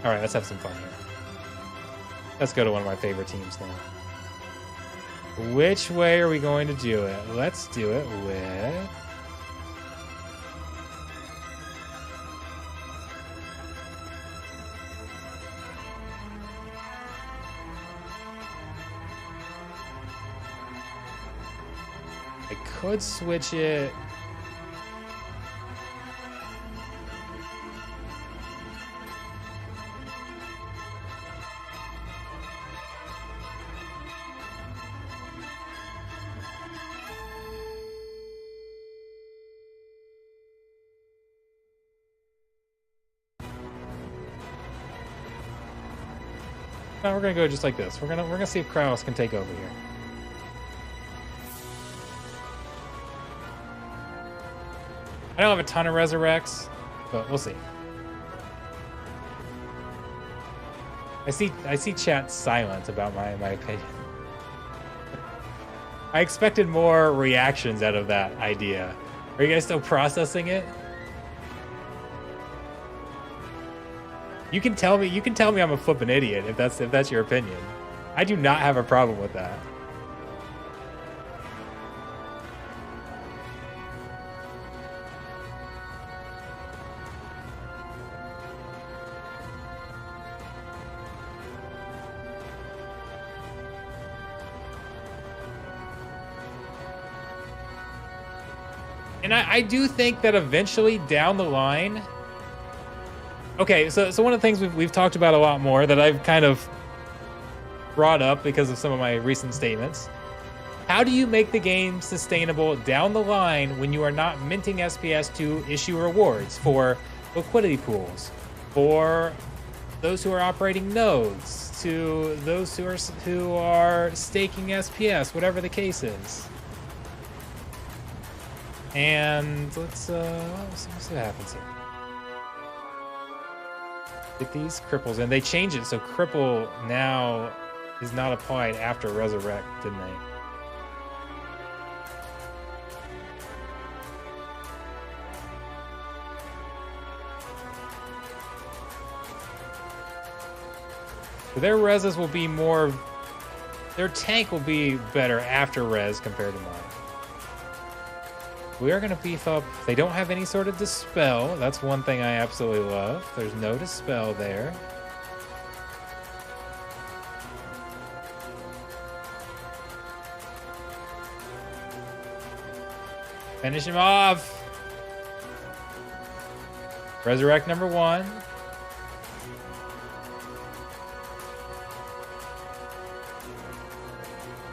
A: All right, let's have some fun here. Let's go to one of my favorite teams now. Which way are we going to do it? Let's do it with... I could switch it. No, we're gonna go just like this. We're gonna see if Kraus can take over here. I don't have a ton of resurrects, but we'll see. I see chat silent about my opinion. I expected more reactions out of that idea. Are you guys still processing it? You can tell me I'm a flippin' idiot if that's your opinion. I do not have a problem with that. And I do think that eventually down the line... Okay, so one of the things we've talked about a lot more that I've kind of brought up because of some of my recent statements. How do you make the game sustainable down the line when you are not minting SPS to issue rewards for liquidity pools, for those who are operating nodes, to those who are staking SPS, whatever the case is? And let's see what happens here. Get these cripples, and they change it so cripple now is not applied after resurrect, didn't they? So their reses will be more, their tank will be better after res compared to mine. We are going to beef up. They don't have any sort of dispel. That's one thing I absolutely love. There's no dispel there. Finish him off. Resurrect number 1.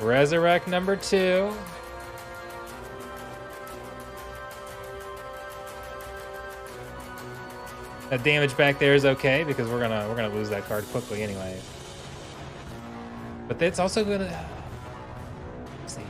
A: Resurrect number 2. That damage back there is okay because we're gonna lose that card quickly anyway. But it's also gonna let's see.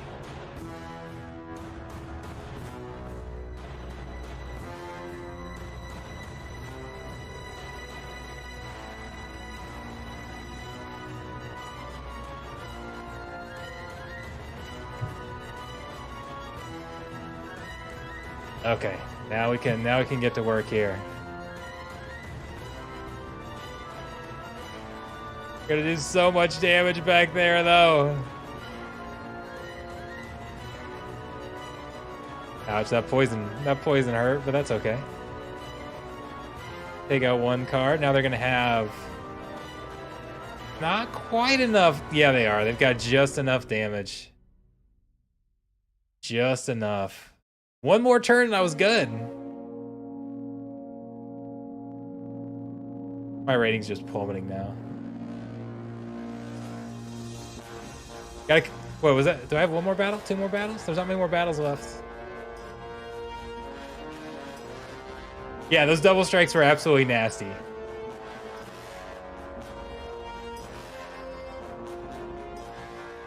A: Okay, now we can get to work here. Gonna do so much damage back there, though. Ouch, that poison hurt, but that's okay. Take out one card. Now they're gonna have not quite enough. Yeah, they are. They've got just enough damage. Just enough. One more turn and I was good. My rating's just plummeting now. What was that? Do I have one more battle? 2 more battles? There's not many more battles left. Yeah, those double strikes were absolutely nasty.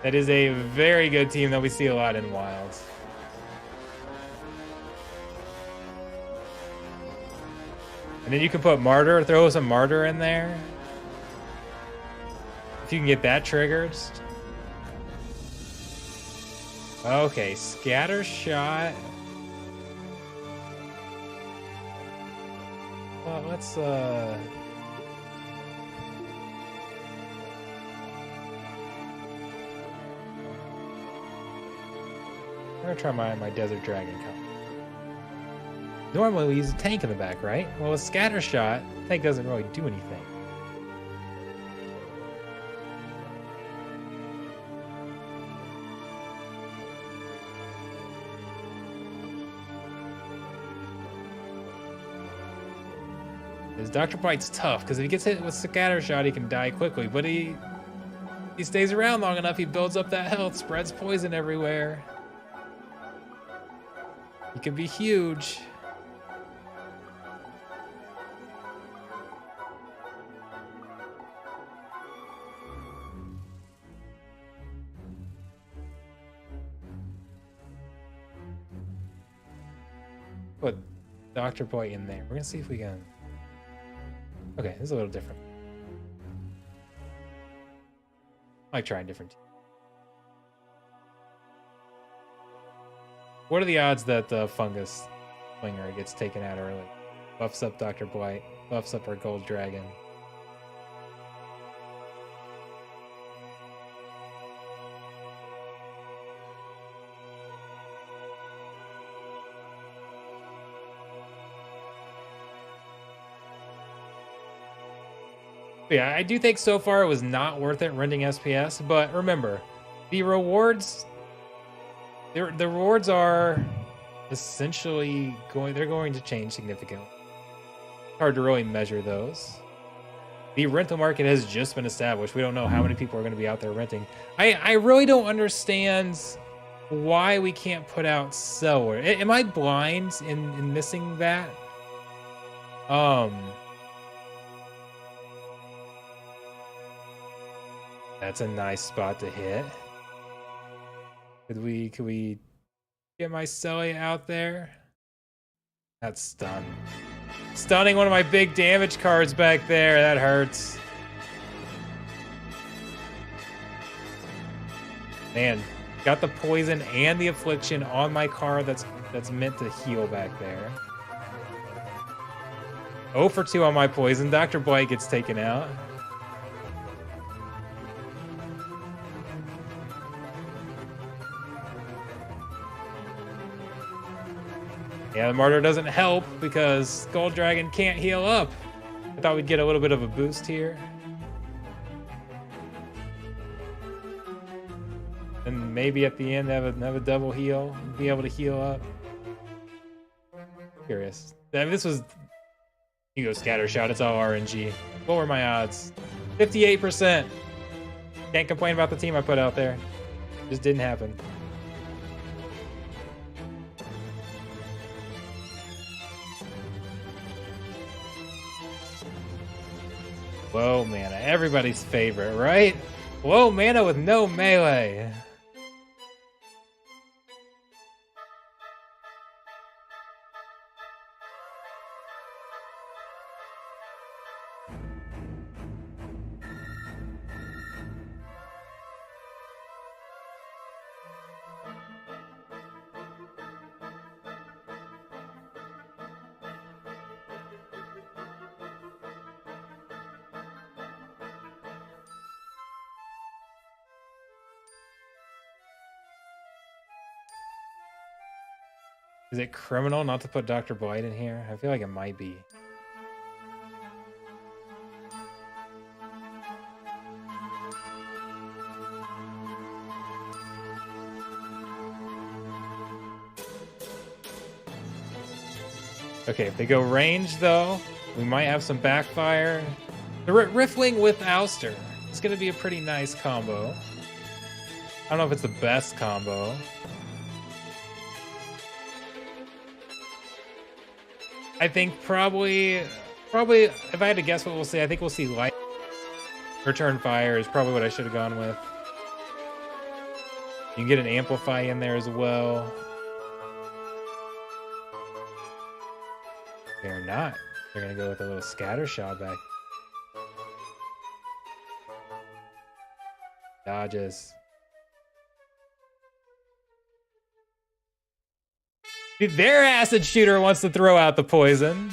A: That is a very good team that we see a lot in Wilds. And then you can put Martyr, throw some Martyr in there. If you can get that triggered. Okay, Scatter Shot. Well, let's I'm gonna try my Desert Dragon cup. Normally we use a tank in the back, right? Well, with Scatter Shot, tank doesn't really do anything. Dr. Bite's tough because if he gets hit with Scatter Shot, he can die quickly. But he stays around long enough, he builds up that health, spreads poison everywhere. He can be huge. Put Dr. Bite in there. We're gonna see if we can. Okay, this is a little different. I like trying different. What are the odds that the Fungus Slinger gets taken out early? Buffs up Dr. Blight, buffs up our Gold Dragon. Yeah, I do think so far it was not worth it renting SPS, but remember, the rewards, the rewards are essentially they're going to change significantly. Hard to really measure those. The rental market has just been established. We don't know how many people are going to be out there renting. I really don't understand why we can't put out seller. Am I blind in missing that? That's a nice spot to hit. Could we get my Celia out there? That's stun. Stunning one of my big damage cards back there. That hurts. Man, got the poison and the affliction on my card that's meant to heal back there. 0 for 2 on my poison. Dr. Blight gets taken out. Yeah, the Martyr doesn't help because Gold Dragon can't heal up. I thought we'd get a little bit of a boost here. And maybe at the end have a double heal, be able to heal up. Curious. I mean, this was... You go Scatter Shot, it's all RNG. What were my odds? 58%. Can't complain about the team I put out there. Just didn't happen. Whoa, mana. Everybody's favorite, right? Whoa, mana with no melee. Is it criminal not to put Dr. Blight in here? I feel like it might be. Okay, if they go range, though, we might have some backfire. The Riffling with Ouster is going to be a pretty nice combo. I don't know if it's the best combo. I think probably, if I had to guess what we'll see, I think we'll see Light. Return Fire is probably what I should have gone with. You can get an Amplify in there as well. They're not. They're going to go with a little Scatter Shot back. Dodges. Dude, their Acid Shooter wants to throw out the poison.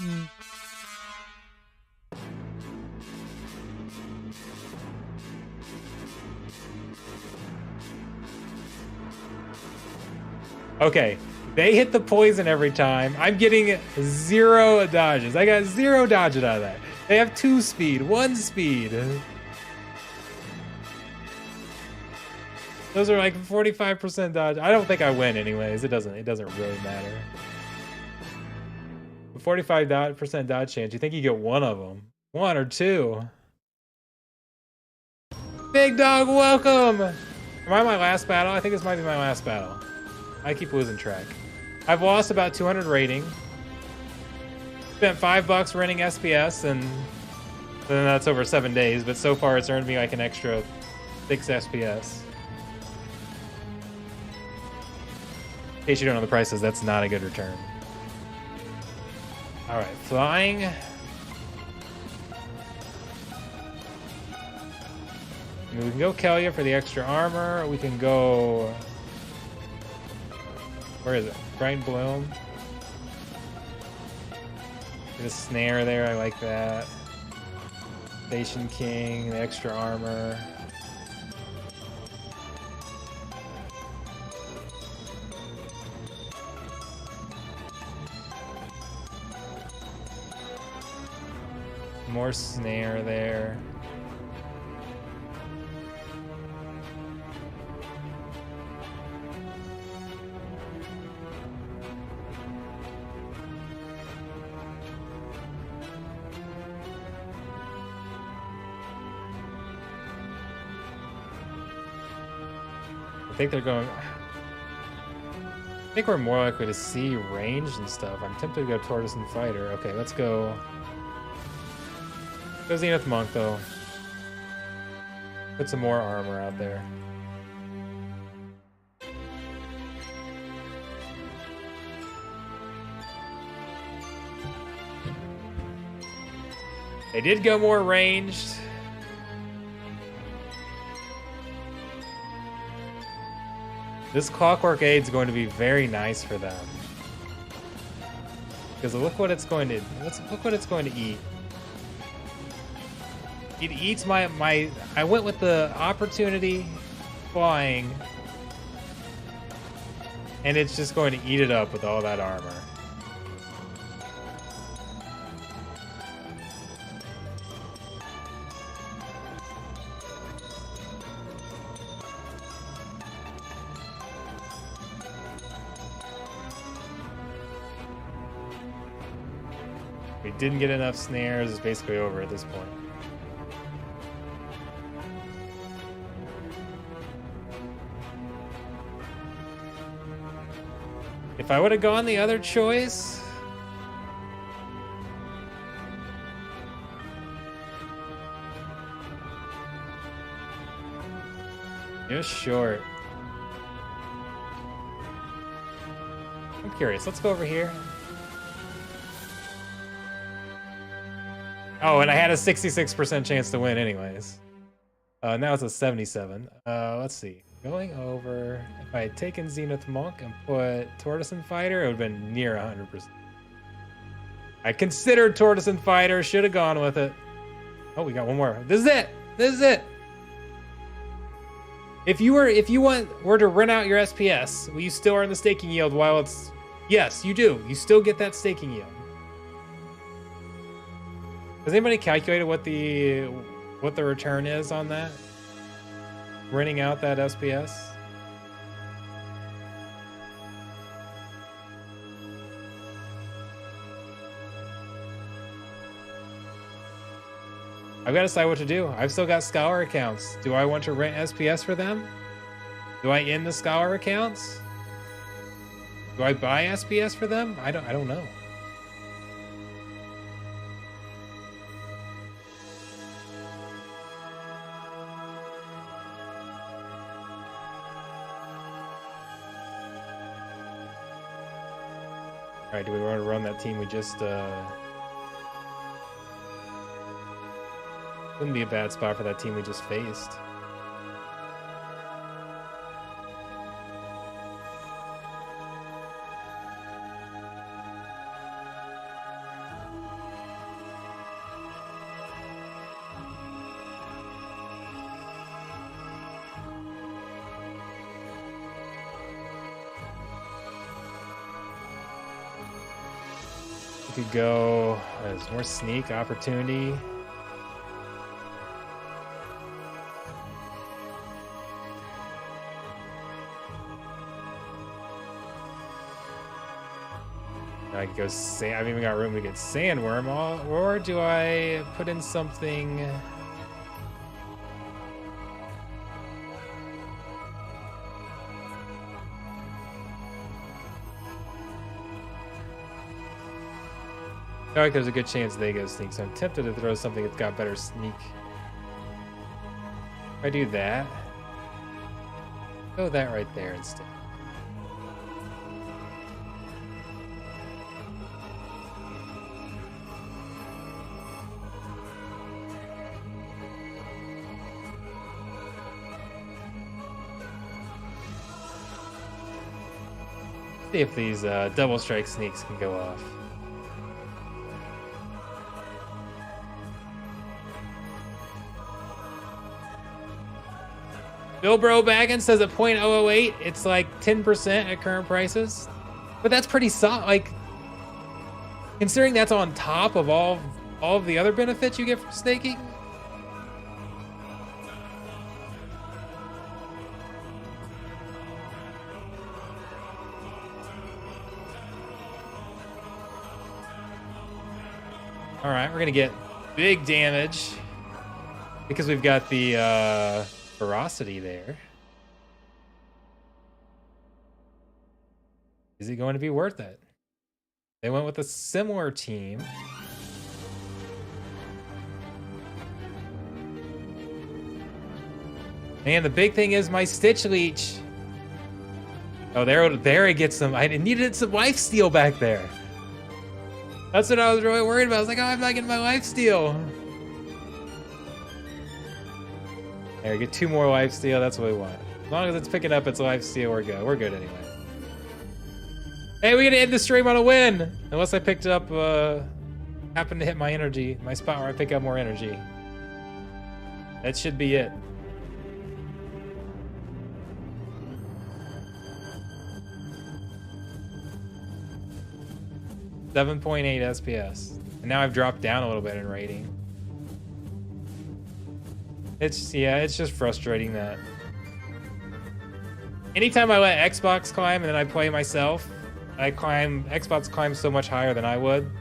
A: Okay, they hit the poison every time. I'm getting 0 dodges. I got 0 dodges out of that. They have 2 speed, 1 speed. Those are like 45% dodge. I don't think I win anyways. It doesn't really matter. 45% dodge chance. You think you get 1 of them? 1 or 2? Big dog, welcome! Am I my last battle? I think this might be my last battle. I keep losing track. I've lost about 200 rating. Spent $5 renting SPS, and then that's over 7 days. But so far, it's earned me like an extra 6 SPS. In case you don't know the prices, that's not a good return. All right, flying. I mean, we can go Kelia for the extra armor. We can go... Where is it? Bright Bloom. Get a snare there, I like that. Station King, the extra armor. More snare there. I think they're going... I think we're more likely to see range and stuff. I'm tempted to go Tortoise and Fighter. Okay, let's go... Go Zenith Monk, though. Put some more armor out there. They did go more ranged. This Clockwork Aid's going to be very nice for them. Because look what it's going to look what it's going to eat. It eats my I went with the opportunity flying, and it's just going to eat it up with all that armor. We didn't get enough snares. It's basically over at this point. If I would have gone the other choice... You're short. I'm curious. Let's go over here. Oh, and I had a 66% chance to win anyways. Now it's a 77. Let's see. Going over, if I had taken Zenith Monk and put Tortoise and Fighter, it would have been near 100%. I considered Tortoise and Fighter, should have gone with it. Oh, we got one more. This is it. This is it. If you were to rent out your SPS, will you still earn the staking yield while it's Yes, you do. You still get that staking yield. Has anybody calculated what the return is on that? Renting out that SPS? I've got to decide what to do. I've still got Scholar accounts. Do I want to rent SPS for them? Do I end the Scholar accounts? Do I buy SPS for them? I don't know. All right, do we want to run that team we just wouldn't be a bad spot for that team we just faced. We could go, there's more sneak opportunity. I could go sand. I've even got room to get sandworm. Or do I put in something? I feel like there's a good chance they go sneak, so I'm tempted to throw something that's got better sneak. If I do that, go that right there instead. See if these double strike sneaks can go off. Bill Bro Baggins says at 0.008, it's like 10% at current prices. But that's pretty solid. Like, considering that's on top of all of the other benefits you get from staking. All right, we're gonna get big damage because we've got the ferocity there. Is it going to be worth it? They went with a similar team. And the big thing is my Stitch Leech. Oh, there it gets some. I needed some lifesteal back there. That's what I was really worried about. I was like, oh, I'm not getting my lifesteal. There, we get 2 more lifesteal. That's what we want. As long as it's picking up its lifesteal, we're good. We're good anyway. Hey, we're gonna end the stream on a win. Unless I picked up, happened to hit my energy, my spot where I pick up more energy. That should be it. $7.8 SPS. And now I've dropped down a little bit in rating. It's just frustrating that anytime I let Xbox climb and then I play myself, Xbox climbs so much higher than I would.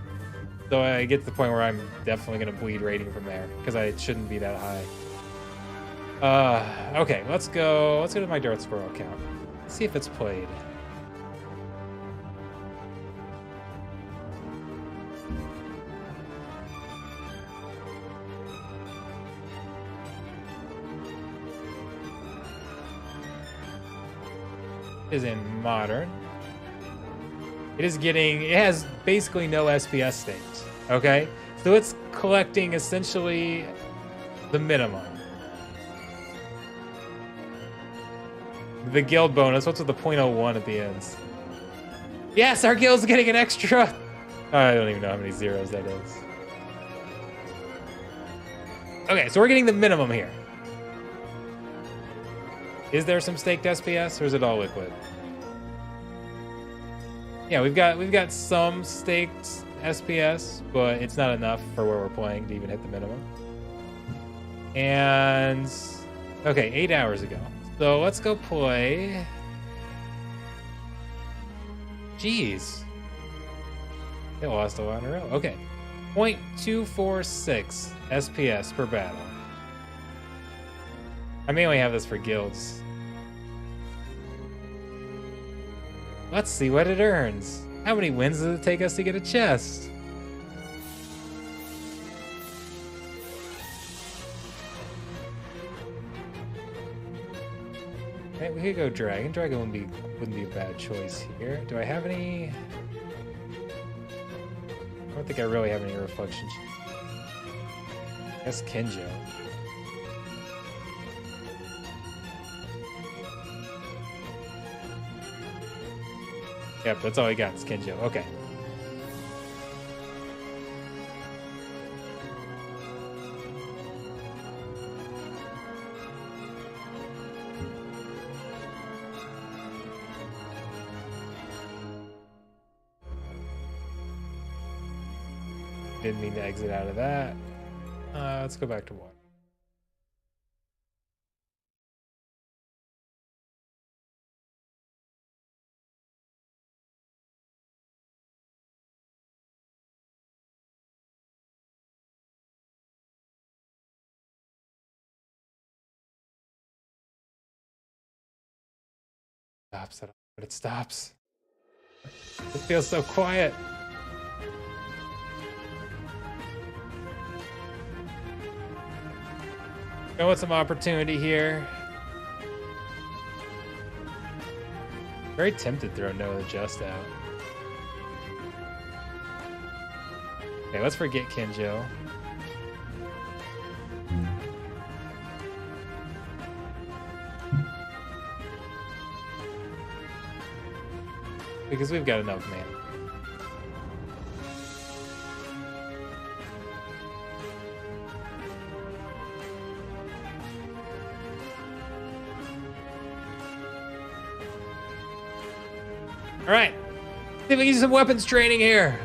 A: So I get to the point where I'm definitely gonna bleed rating from there because I shouldn't be that high. Okay, let's go to my Darth Squirrel account. Let's see if it's played. Is in modern. It has basically no SPS stakes. Okay, so it's collecting essentially the minimum. The guild bonus. What's with the 0.01 at the ends? Yes, our guild's getting an extra. I don't even know how many zeros that is. Okay, so we're getting the minimum here. Is there some staked SPS, or is it all liquid? Yeah, we've got some staked SPS, but it's not enough for where we're playing to even hit the minimum. And okay, 8 hours ago. So let's go play. Jeez. They lost a lot in a row. Okay. 0.246 SPS per battle. I mainly have this for guilds. Let's see what it earns. How many wins does it take us to get a chest? Okay, we could go dragon. Dragon wouldn't be a bad choice here. Do I have any? I don't think I really have any reflections. I guess Kinjo. Yep, that's all I got is Kinjo. Okay. Didn't mean to exit out of that. Let's go back to water. Stops, but it stops. It feels so quiet. Go with some opportunity here. Very tempted to throw no adjust out. Okay, let's forget Kinjo. Because we've got enough mana. All right, see if we can do some weapons training here.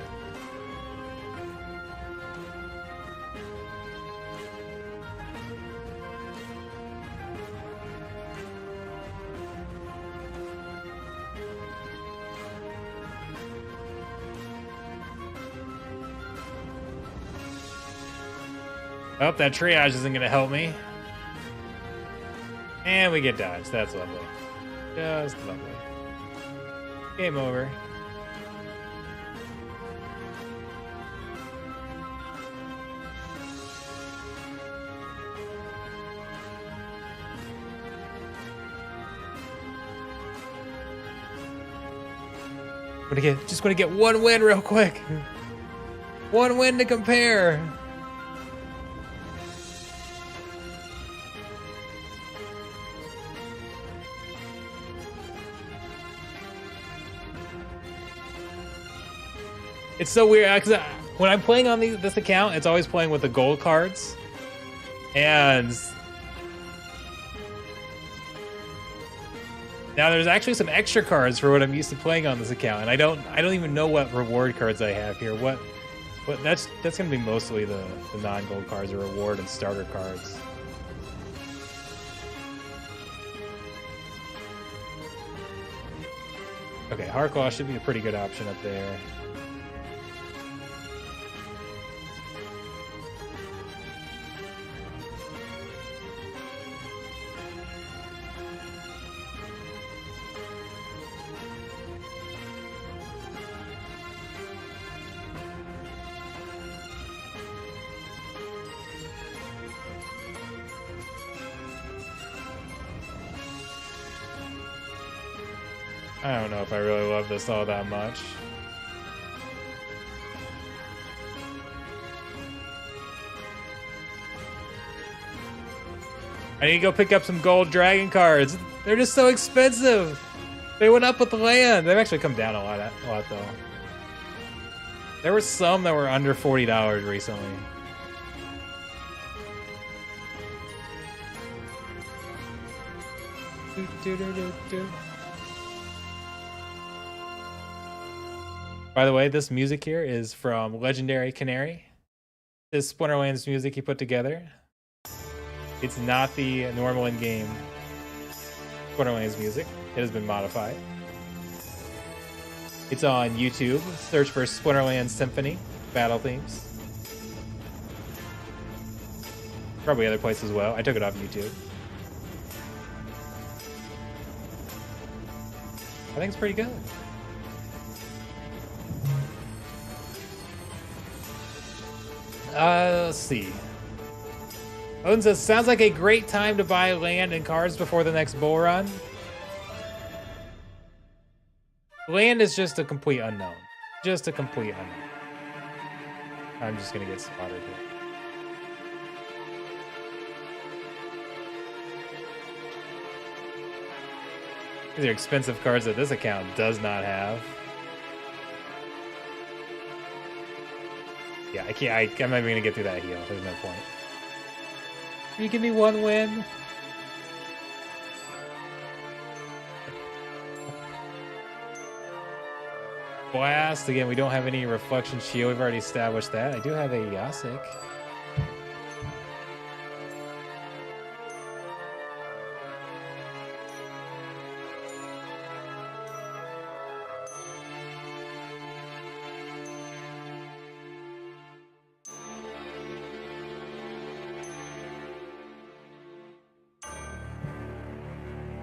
A: Oh, that triage isn't going to help me. And we get dodged. That's lovely. Just lovely. Game over. Just want to get one win real quick. One win to compare. It's so weird because when I'm playing on this account, it's always playing with the gold cards, and now there's actually some extra cards for what I'm used to playing on this account, and I don't even know what reward cards I have here. What that's gonna be mostly the non-gold cards, or reward and starter cards. Okay, Harklaw should be a pretty good option up there. I don't know if I really love this all that much. I need to go pick up some gold dragon cards. They're just so expensive. They went up with the land. They've actually come down a lot though. There were some that were under $40 recently. By the way, this music here is from Legendary Canary. This Splinterlands music he put together. It's not the normal in-game Splinterlands music. It has been modified. It's on YouTube. Search for Splinterlands Symphony battle themes. Probably other places as well. I took it off YouTube. I think it's pretty good. Let's see. Odin says, sounds like a great time to buy land and cards before the next bull run. Land is just a complete unknown. Just a complete unknown. I'm just gonna get spotted here. These are expensive cards that this account does not have. Yeah, I'm not even gonna get through that heal. There's no point. Can you give me one win? Blast. Again, we don't have any reflection shield. We've already established that. I do have a Yasik.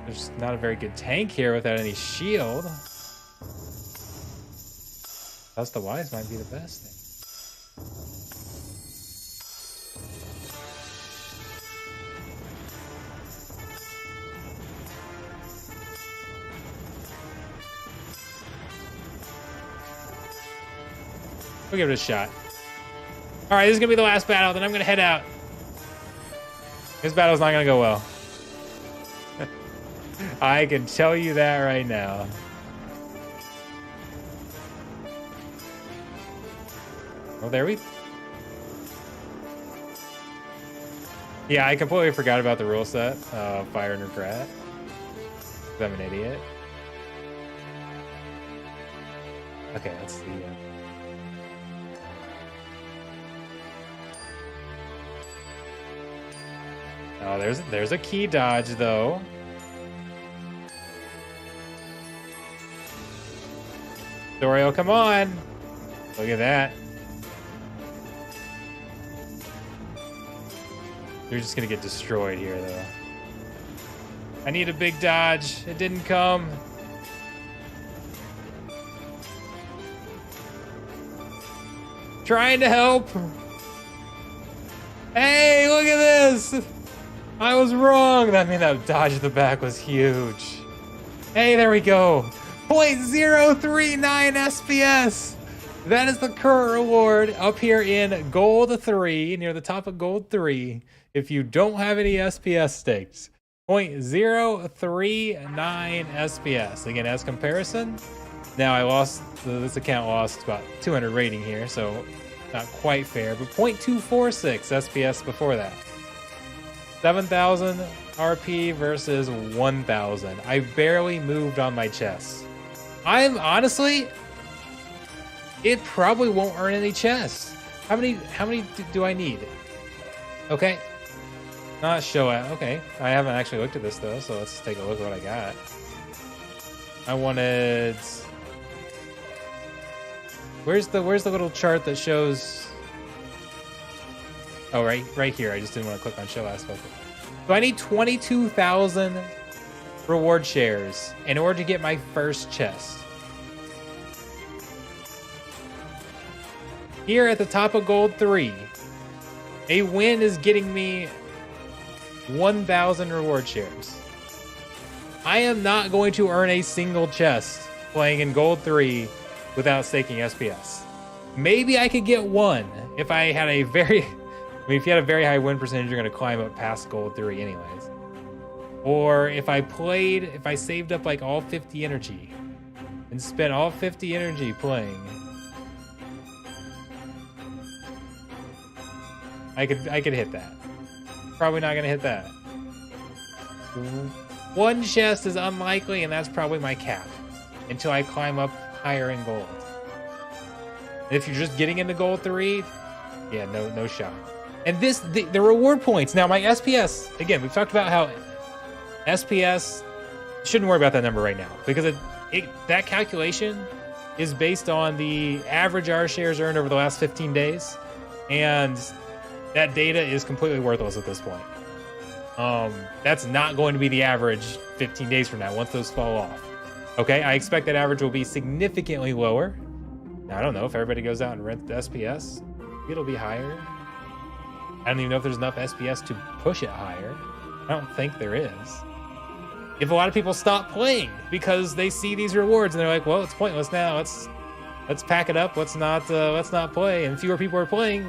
A: There's not a very good tank here without any shield. That's the Wise might be the best thing. We'll give it a shot. All right, this is gonna be the last battle, then I'm gonna head out. This battle's not gonna go well. I can tell you that right now. Oh, there we... Yeah, I completely forgot about the rule set. Fire and Regret. I'm an idiot. Okay, let's see. Oh, there's a key dodge, though. Doriel, come on! Look at that. You're just gonna get destroyed here, though. I need a big dodge. It didn't come. Trying to help. Hey, look at this! I was wrong. That meant that dodge at the back was huge. Hey, there we go. 0.039 SPS. That is the current reward up here in Gold 3, near the top of Gold 3. If you don't have any SPS stakes, 0.039 SPS. Again, as comparison, now this account lost about 200 rating here, so not quite fair, but 0.246 SPS before that. 7,000 RP versus 1,000. I barely moved on my chest. I'm honestly, it probably won't earn any chests. How many do I need? Okay. Not show it. Okay. I haven't actually looked at this though, so let's take a look at what I got. I wanted... Where's the little chart that shows... Oh, right here. I just didn't want to click on show aspect. So I need 22,000 reward shares in order to get my first chest. Here at the top of Gold 3, a win is getting me 1,000 reward shares. I am not going to earn a single chest playing in Gold 3 without staking SPS. Maybe I could get one if I had a very... I mean, if you had a very high win percentage, you're going to climb up past Gold 3 anyways. Or if I saved up like all 50 energy and spent all 50 energy playing, I could hit that. Probably not going to hit that. One chest is unlikely, and that's probably my cap until I climb up higher in gold. And if you're just getting into gold 3, yeah, no shot. And the reward points. Now, my SPS, again, we've talked about how SPS, shouldn't worry about that number right now, because that calculation is based on the average our shares earned over the last 15 days. And that data is completely worthless at this point. That's not going to be the average 15 days from now once those fall off. Okay, I expect that average will be significantly lower. Now, I don't know if everybody goes out and rents the SPS, it'll be higher. I don't even know if there's enough SPS to push it higher. I don't think there is. If a lot of people stop playing because they see these rewards and they're like, well, it's pointless now. Let's pack it up. Let's not play. And fewer people are playing.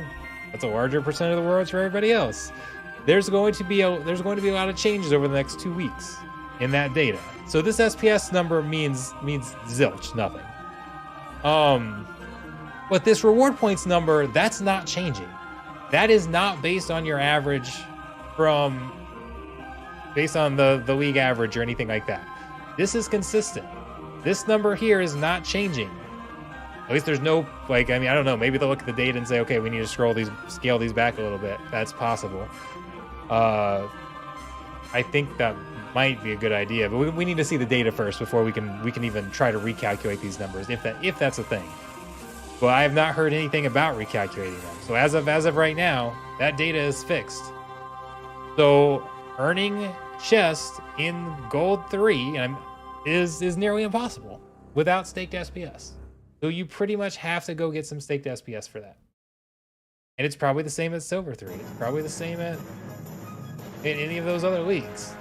A: That's a larger percent of the rewards for everybody else. There's going to be a lot of changes over the next 2 weeks in that data. So this SPS number means zilch, nothing. But this reward points number, that's not changing. That is not based on your average based on the league average or anything like that. This is consistent. This number here is not changing. At least there's no, I don't know, maybe they'll look at the data and say, okay, we need to scale these back a little bit. That's possible. I think that might be a good idea, but we need to see the data first before we can even try to recalculate these numbers, if that's a thing. But I have not heard anything about recalculating them. So as of right now, that data is fixed. So earning chest in gold 3 is nearly impossible without staked SPS. So you pretty much have to go get some staked SPS for that. And it's probably the same at silver 3. It's probably the same in any of those other leagues.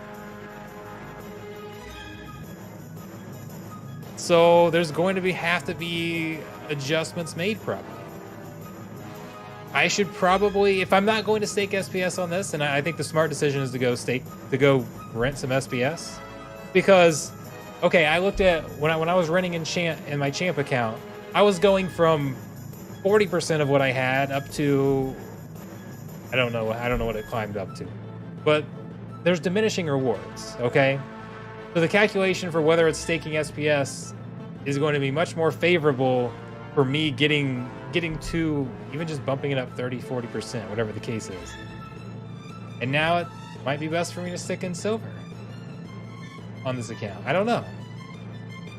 A: So there's going to have to be adjustments made probably. I should probably, if I'm not going to stake SPS on this, and I think the smart decision is to go rent some SPS, because, okay, I looked at when I was renting in my champ account, I was going from 40% of what I had up to, I don't know what it climbed up to, but there's diminishing rewards. Okay, so the calculation for whether it's staking SPS is going to be much more favorable for me getting to even just bumping it up 30-40%, whatever the case is. And now it might be best for me to stick in silver on this account. I don't know.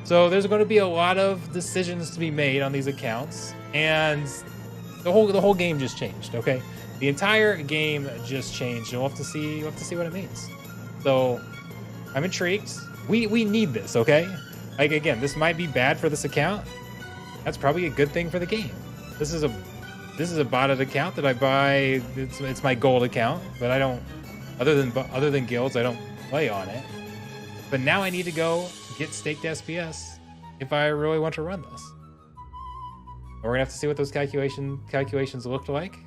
A: So there's going to be a lot of decisions to be made on these accounts, and the whole game just changed. Okay, the entire game just changed, and we'll have to see what it means. So I'm intrigued. We need this. Okay, again, this might be bad for this account. That's probably a good thing for the game. This is a botted account that I buy. It's my gold account, but I don't, other than guilds, I don't play on it. But now I need to go get staked SPS if I really want to run this. We're gonna have to see what those calculations looked like.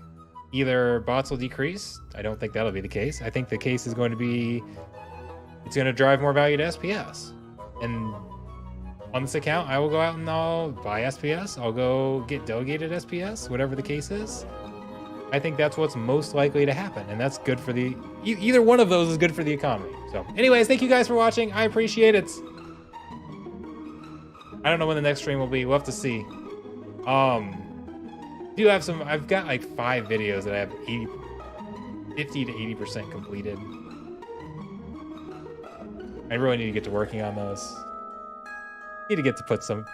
A: Either bots will decrease. I don't think that'll be the case. I think the case is going to be, it's going to drive more value to SPS. And on this account, I will go out and I'll buy SPS. I'll go get delegated SPS, whatever the case is. I think that's what's most likely to happen, and that's good for either one of those is good for the economy. So anyways, thank you guys for watching. I appreciate it. I don't know when the next stream will be. We'll have to see. Do have some, I've got like 5 videos that I have 50 to 80% completed. I really need to get to working on those. Need to get to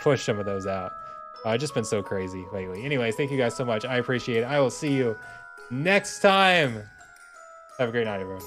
A: push some of those out. I've just been so crazy lately. Anyways, thank you guys so much. I appreciate it. I will see you next time. Have a great night, everyone.